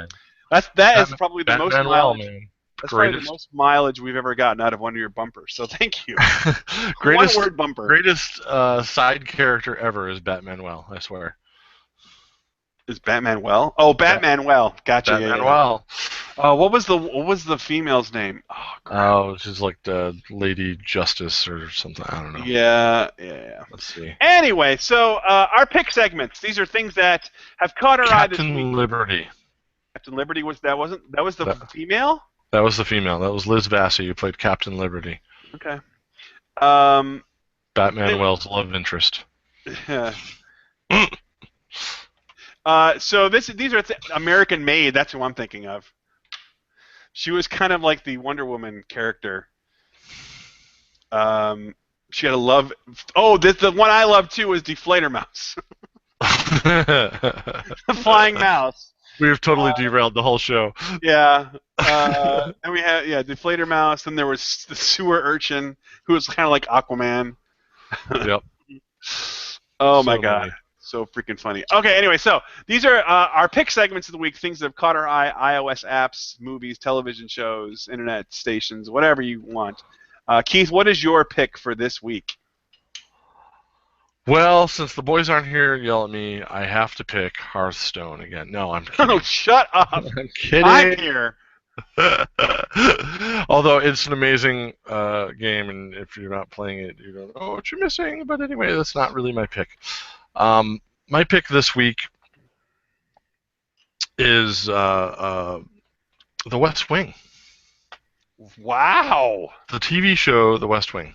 that is probably the most mileage. That's probably the most mileage we've ever gotten out of one of your bumpers. So thank you. Greatest One-word bumper. Greatest side character ever is Batman Well. I swear. Is Batman Well? Oh, Batman Well. Gotcha. Batman Well. Oh, what was the female's name? Oh, she's like the Lady Justice or something. I don't know. Yeah. Let's see. Anyway, so our pick segments. These are things that have caught our eye this week. Captain Liberty. Captain Liberty was the female? That was the female. That was Liz Vassy who played Captain Liberty. Okay. Batman Well's love interest. Yeah. So these are American Made. That's who I'm thinking of. She was kind of like the Wonder Woman character. She had a love. Oh, the one I love too was Deflator Mouse, the flying mouse. We've totally derailed the whole show. Yeah. And we had Deflator Mouse. Then there was the sewer urchin, who was kind of like Aquaman. Yep. Oh So my God. many. So freaking funny. Okay, anyway, so these are our pick segments of the week, things that have caught our eye, iOS apps, movies, television shows, internet stations, whatever you want. Keith, what is your pick for this week? Well, since the boys aren't here to yell at me, I have to pick Hearthstone again. No, I'm Oh, kidding. shut up. I'm kidding. I'm here. Although it's an amazing game, and if you're not playing it, you don't know what you're missing. But anyway, that's not really my pick. My pick this week is The West Wing. Wow. The TV show The West Wing.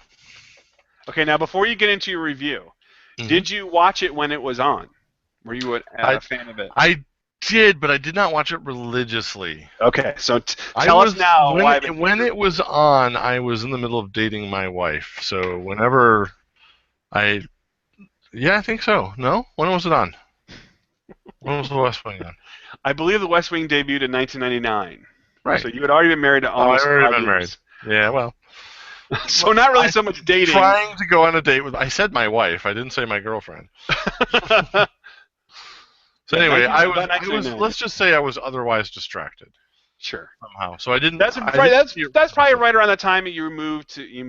Okay, now before you get into your review, Mhm. did you watch it when it was on? Were you a fan of it? I did, but I did not watch it religiously. Okay, so tell us now why. When it was on, I was in the middle of dating my wife. So whenever I think so. No? When was it on? When was The West Wing on? I believe The West Wing debuted in 1999. Right. So you had already been married to almost I'd already 5 been married. years. Yeah, well. So not really so much dating. Trying to go on a date with. I said my wife. I didn't say my girlfriend. So anyway, I was. Let's just say I was otherwise distracted Sure. somehow. So I didn't. That's probably right around the time that you moved. You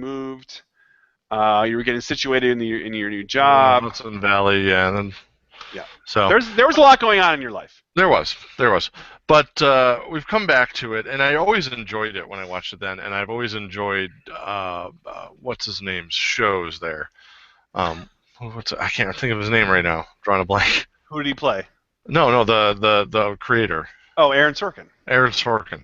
were getting situated in your new job. Hudson Valley, yeah. And then, Yeah. So there was a lot going on in your life. There was, but we've come back to it, and I always enjoyed it when I watched it then, and I've always enjoyed what's his name's shows there. I can't think of his name right now. Drawing a blank. Who did he play? No, the creator. Oh, Aaron Sorkin. Aaron Sorkin.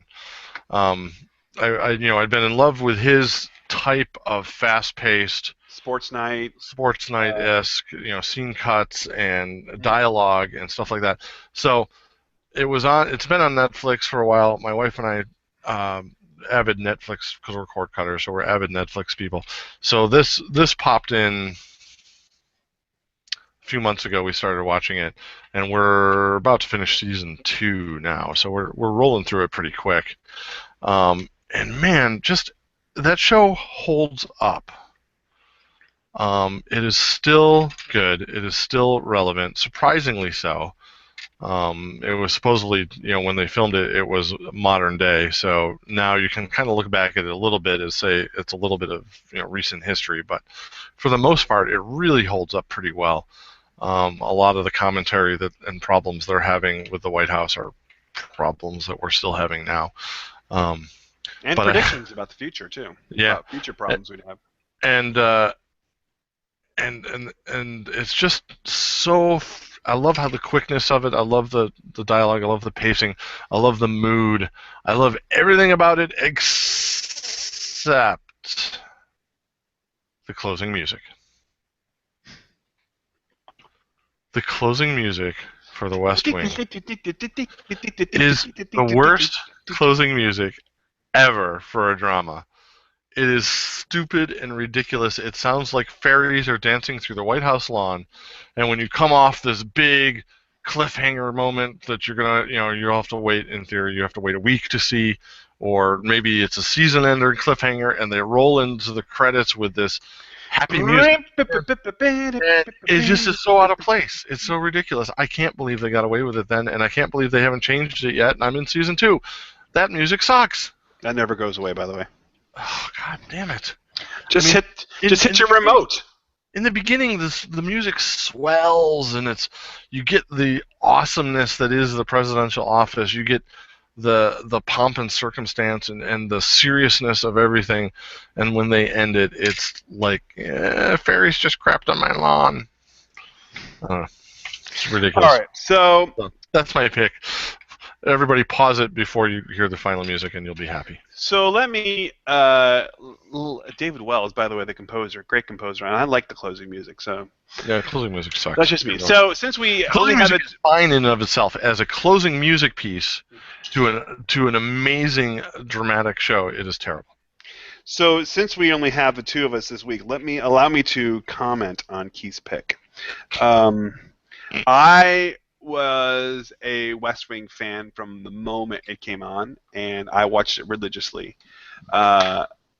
I'd been in love with his type of fast-paced Sports Night-esque, scene cuts and dialogue and stuff like that. So it's been on Netflix for a while. My wife and I, avid Netflix, because we're cord cutters, so we're avid Netflix people. So this popped in a few months ago. We started watching it, and we're about to finish season 2 now. So we're rolling through it pretty quick. And man, just that show holds up. It is still good. It is still relevant, surprisingly so. It was supposedly, when they filmed it, it was modern day. So now you can kind of look back at it a little bit and say it's a little bit of recent history. But for the most part, it really holds up pretty well. A lot of the commentary and problems they're having with the White House are problems that we're still having now. And predictions about the future too. Yeah. About future problems we'd have. And it's just so. I love how the quickness of it. I love the dialogue. I love the pacing. I love the mood. I love everything about it except the closing music. The closing music for The West Wing is the worst closing music ever for a drama. It is stupid and ridiculous. It sounds like fairies are dancing through the White House lawn, and when you come off this big cliffhanger moment that you're gonna, you'll have to wait. In theory, you have to wait a week to see, or maybe it's a season-ender cliffhanger, and they roll into the credits with this happy music. It just is so out of place. It's so ridiculous. I can't believe they got away with it then, and I can't believe they haven't changed it yet. And I'm in season 2. That music sucks. That never goes away, by the way. Oh, God damn it. Just hit your remote. In the beginning, the music swells, and you get the awesomeness that is the presidential office. You get the pomp and circumstance and the seriousness of everything. And when they end it, it's like, fairies just crapped on my lawn. It's ridiculous. All right, so that's my pick. Everybody pause it before you hear the final music, and you'll be happy. So let me, David Wells, by the way, the composer, great composer, and I like the closing music. So yeah, closing music sucks. That's just me. So since we closing music is fine in and of itself as a closing music piece to an amazing dramatic show, it is terrible. So since we only have the two of us this week, allow me to comment on Keith's pick. I was a West Wing fan from the moment it came on, and I watched it religiously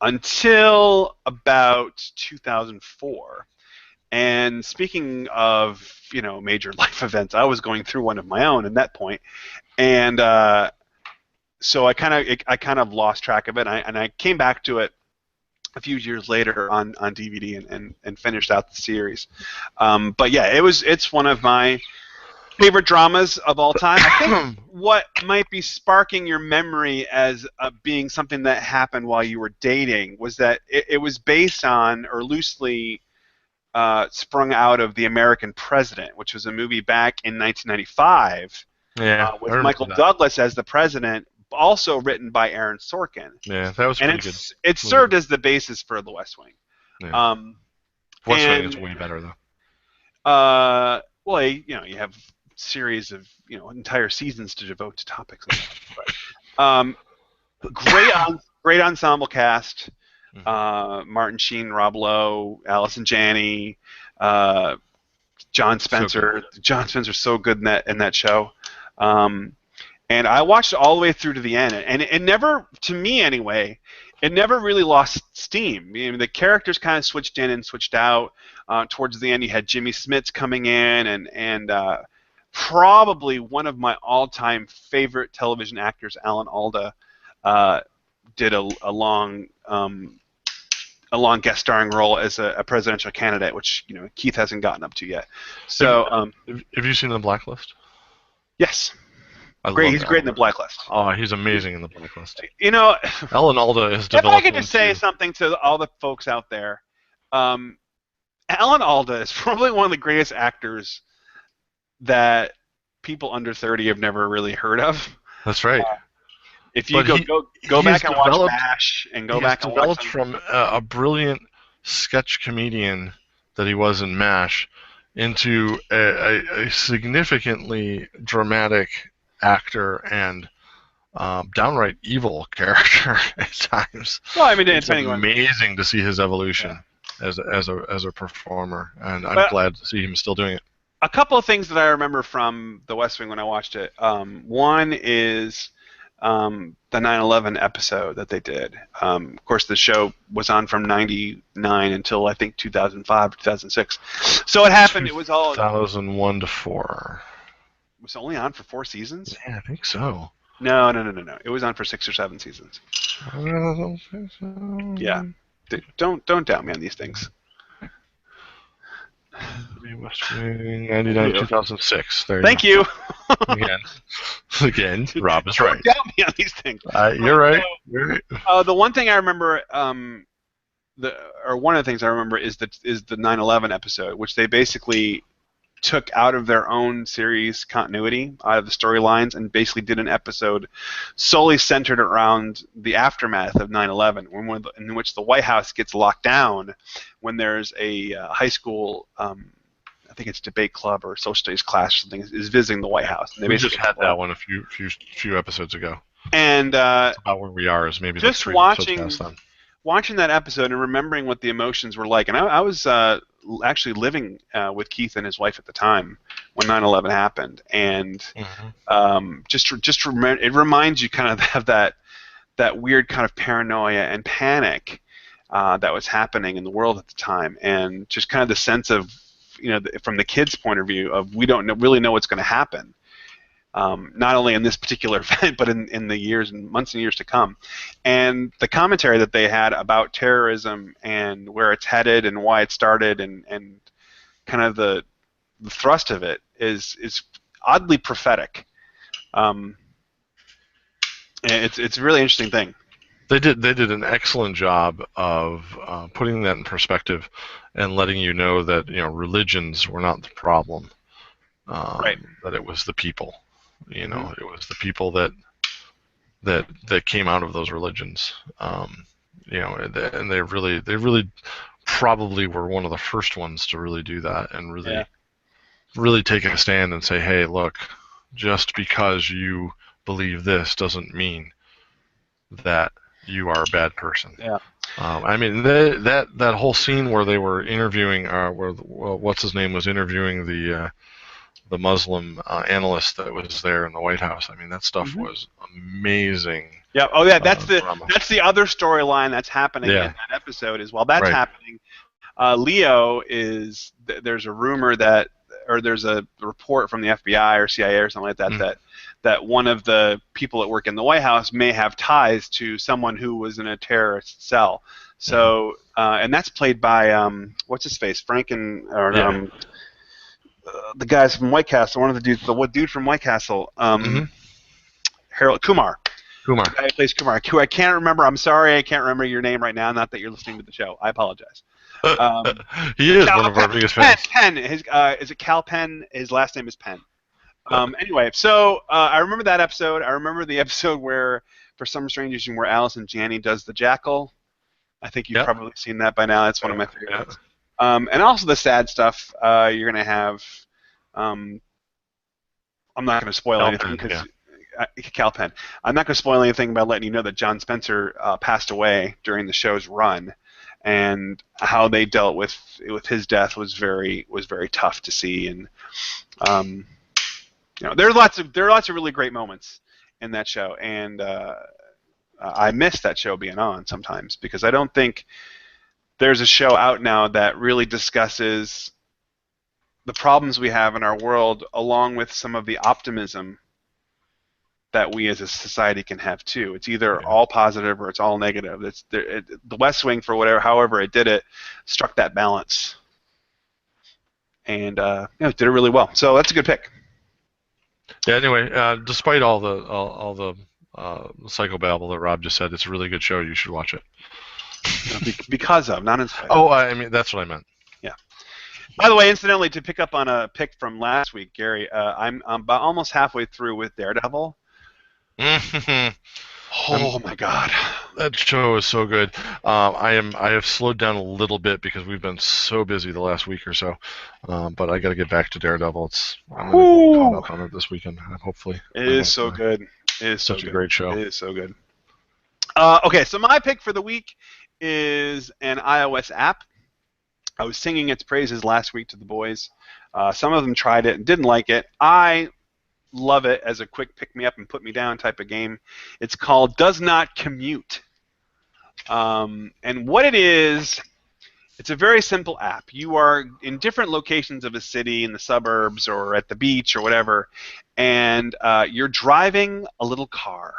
until about 2004. And speaking of, major life events, I was going through one of my own at that point, and so I kind of lost track of it, and I came back to it a few years later on DVD and finished out the series. But yeah, it's one of my favorite dramas of all time. I think what might be sparking your memory as being something that happened while you were dating was that it was based on, or loosely sprung out of, The American President, which was a movie back in 1995 with Michael Douglas as the president, also written by Aaron Sorkin. Yeah, that was pretty good. It served as the basis for The West Wing. Yeah. West Wing is way better, though. Well, you have series of entire seasons to devote to topics like that. But, great ensemble cast. Martin Sheen, Rob Lowe, Allison Janney, John Spencer. So John Spencer's so good in that show. And I watched it all the way through to the end, and it never, to me anyway, it never really lost steam. I mean, the characters kind of switched in and switched out. Towards the end, you had Jimmy Smits coming in, and probably one of my all-time favorite television actors, Alan Alda, did a long guest starring role as a presidential candidate, which Keith hasn't gotten up to yet. So, have you seen The Blacklist? Yes. Great. He's great in The Blacklist. Oh, he's amazing in The Blacklist. Alan Alda is developed. If I could just say something to all the folks out there, Alan Alda is probably one of the greatest actors that people under 30 have never really heard of. That's right. If you go back and watch MASH and go back and watch. Developed from a brilliant sketch comedian that he was in MASH into a significantly dramatic actor and downright evil character at times. Well, I mean, it's amazing to see his evolution as a performer, and I'm glad to see him still doing it. A couple of things that I remember from The West Wing when I watched it. One is the 9/11 episode that they did. Of course, the show was on from '99 until I think 2005, 2006. So it happened. It was all 2001 to 4. It was only on for 4 seasons? Yeah, I think so. No. It was on for 6 or 7 seasons. I don't think so. Yeah. Don't doubt me on these things. West Wing, 99, 2006. Thank you. Again, Rob is right. Don't doubt me on these things. You're right. The one thing I remember, one of the things I remember is the 9/11 episode, which they basically took out of their own series continuity, out of the storylines, and basically did an episode solely centered around the aftermath of 9/11, in which the White House gets locked down when there's a high school, I think it's debate club or social studies class or something, is visiting the White House. And we just had that one a few episodes ago. And that's about where we are is maybe just watching that episode and remembering what the emotions were like. And I was actually living with Keith and his wife at the time when 9/11 happened, and just remember, it reminds you kind of of that weird kind of paranoia and panic that was happening in the world at the time, and just kind of the sense of, from the kids' point of view, of we don't really know what's going to happen. Not only in this particular event, but in the years and months and years to come. And the commentary that they had about terrorism and where it's headed and why it started and kind of the thrust of it is oddly prophetic. It's a really interesting thing. They did an excellent job of putting that in perspective and letting you know that religions were not the problem. Right. That it was the people. It was the people that came out of those religions. And they really probably were one of the first ones to really do that and really take a stand and say, hey, look, just because you believe this doesn't mean that you are a bad person. Yeah. I mean, that whole scene where they were interviewing, what's his name was interviewing the Muslim analyst that was there in the White House. I mean, that stuff was amazing. Yeah. Oh, yeah. That's drama. the other storyline that's happening in Yeah. that episode. Is while that's Right. happening, Leo is. There's a rumor that, or there's a report from the FBI or CIA or something like that that one of the people that work in the White House may have ties to someone who was in a terrorist cell. So, and that's played by what's his face, the guys from White Castle. One of the dudes, the dude from White Castle, Harold Kumar. Kumar. The guy who plays Kumar. Who I can't remember. I'm sorry, I can't remember your name right now. Not that you're listening to the show. I apologize. He is one of our biggest fans. Penn. Is it Cal Penn? His last name is Penn. Anyway, so I remember that episode. I remember the episode where, for some strange reason, where Allison Janney does the jackal. I think you've probably seen that by now. That's one of my favorites. And also the sad stuff. You're going to have. I'm not going to spoil anything because Cal Penn. I'm not going to spoil anything by letting you know that John Spencer passed away during the show's run, and how they dealt with his death was very tough to see. And there are lots of really great moments in that show, and I miss that show being on sometimes because I don't think there's a show out now that really discusses the problems we have in our world, along with some of the optimism that we as a society can have too. It's either all positive or it's all negative. The West Wing, however it did it, struck that balance, and it did it really well. So that's a good pick. Yeah. Anyway, despite all the psychobabble that Rob just said, it's a really good show. You should watch it. Because of, not in spite of. Oh, I mean, that's what I meant. Yeah. By the way, incidentally, to pick up on a pick from last week, Gary, I'm about almost halfway through with Daredevil. Oh my God, that show is so good. I have slowed down a little bit because we've been so busy the last week or so. But I got to get back to Daredevil. I'm going to get caught up on it this weekend, hopefully. It is so good. It is such a great show. It is so good. Okay, so my pick for the week is an iOS app. I was singing its praises last week to the boys. Some of them tried it and didn't like it. I love it as a quick pick-me-up and put-me-down type of game. It's called Does Not Commute. And what it is, it's a very simple app. You are in different locations of a city, in the suburbs or at the beach or whatever, and you're driving a little car.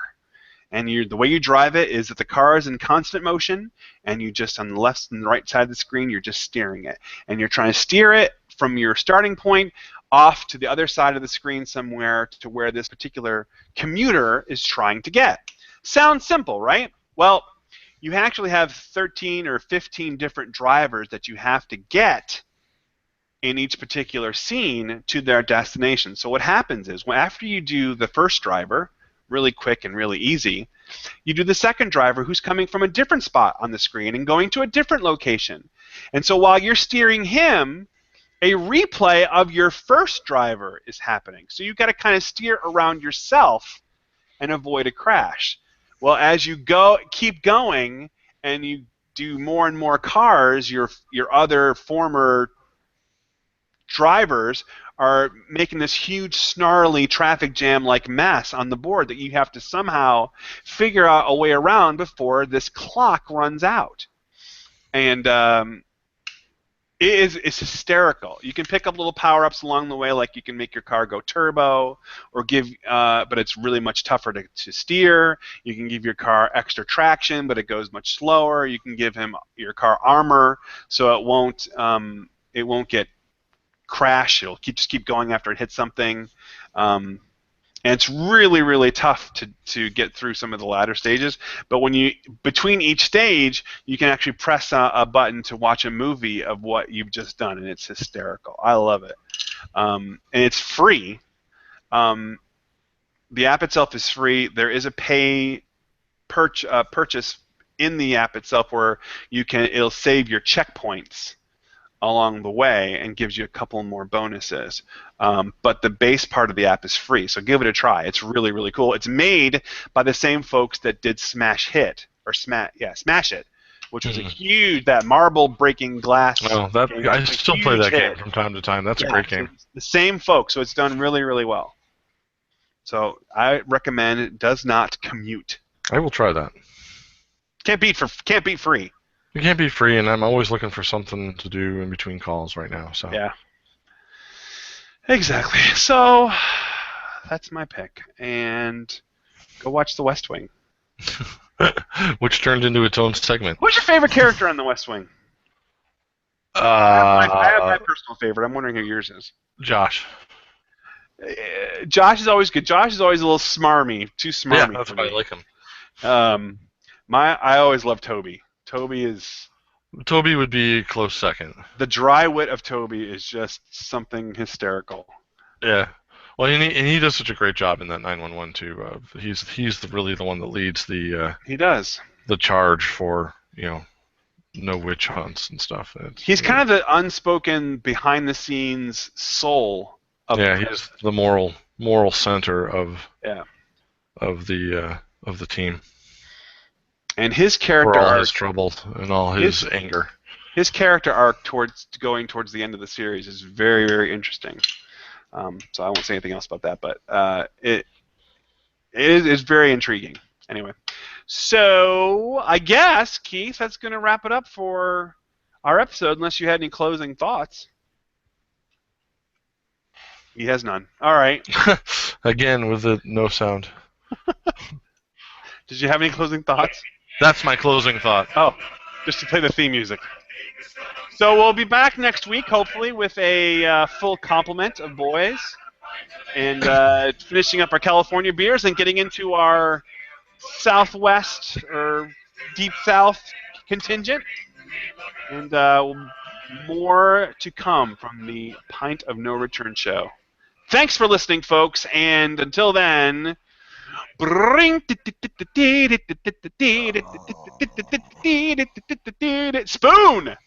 And the way you drive it is that the car is in constant motion, and you just, on the left and the right side of the screen, you're just steering it. And you're trying to steer it from your starting point off to the other side of the screen somewhere to where this particular commuter is trying to get. Sounds simple, right? Well, you actually have 13 or 15 different drivers that you have to get in each particular scene to their destination. So what happens is, after you do the first driver, really quick and really easy, you do the second driver who's coming from a different spot on the screen and going to a different location. And so while you're steering him, a replay of your first driver is happening. So you've got to kind of steer around yourself and avoid a crash. Well, as you keep going and you do more and more cars, your other former drivers are making this huge snarly traffic jam like mess on the board that you have to somehow figure out a way around before this clock runs out. And it's hysterical. You can pick up little power-ups along the way, like you can make your car go turbo, or but it's really much tougher to steer. You can give your car extra traction, but it goes much slower. You can give your car armor, so it won't get crash. It'll just keep going after it hits something. And it's really, really tough to get through some of the latter stages. But between each stage, you can actually press a button to watch a movie of what you've just done, and it's hysterical. I love it. And it's free. The app itself is free. There is a purchase in the app itself where it'll save your checkpoints along the way and gives you a couple more bonuses. But the base part of the app is free, so give it a try. It's really, really cool. It's made by the same folks that did Smash It. which was a Mhm. huge, that marble breaking glass. Oh, that game, I was a still play huge that game hit. from time to time. That's a Yeah, great so game. it's the same folks, so it's done really, really well. So I recommend it. Does not commute. I will try that. Can't beat free. You can't be free, and I'm always looking for something to do in between calls right now. So Yeah. Exactly. So that's my pick. And go watch The West Wing. which turned into its own segment. Who's your favorite character on The West Wing? I have my personal favorite. I'm wondering who yours is. Josh. Josh is always good. Josh is always a little smarmy, too smarmy. Yeah, that's for why I me. like him. I always love Toby. Toby is Toby would be a close second. the dry wit of Toby is just something hysterical. Yeah. Well, and he does such a great job in that 911 too. He's really the one that leads He does. the charge for no witch hunts and stuff. He's kind of the unspoken, behind-the-scenes soul of he's the moral center of Yeah. of the team. And his For character all arc, his trouble and all his anger. his character arc towards the end of the series is very, very interesting. So I won't say anything else about that, but it's very intriguing. Anyway, so I guess, Keith, that's going to wrap it up for our episode, unless you had any closing thoughts. He has none. All right. Again, with the no sound. Did you have any closing thoughts? That's my closing thought. Oh, just to play the theme music. So we'll be back next week, hopefully, with a full complement of boys. And finishing up our California beers and getting into our Southwest or Deep South contingent. And more to come from the Pint of No Return show. Thanks for listening, folks, and until then, spoon!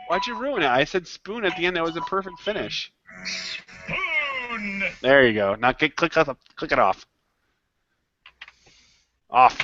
Why'd you ruin it? I said spoon at the end. That was a perfect finish. Spoon! There you go. Now click it off. Off.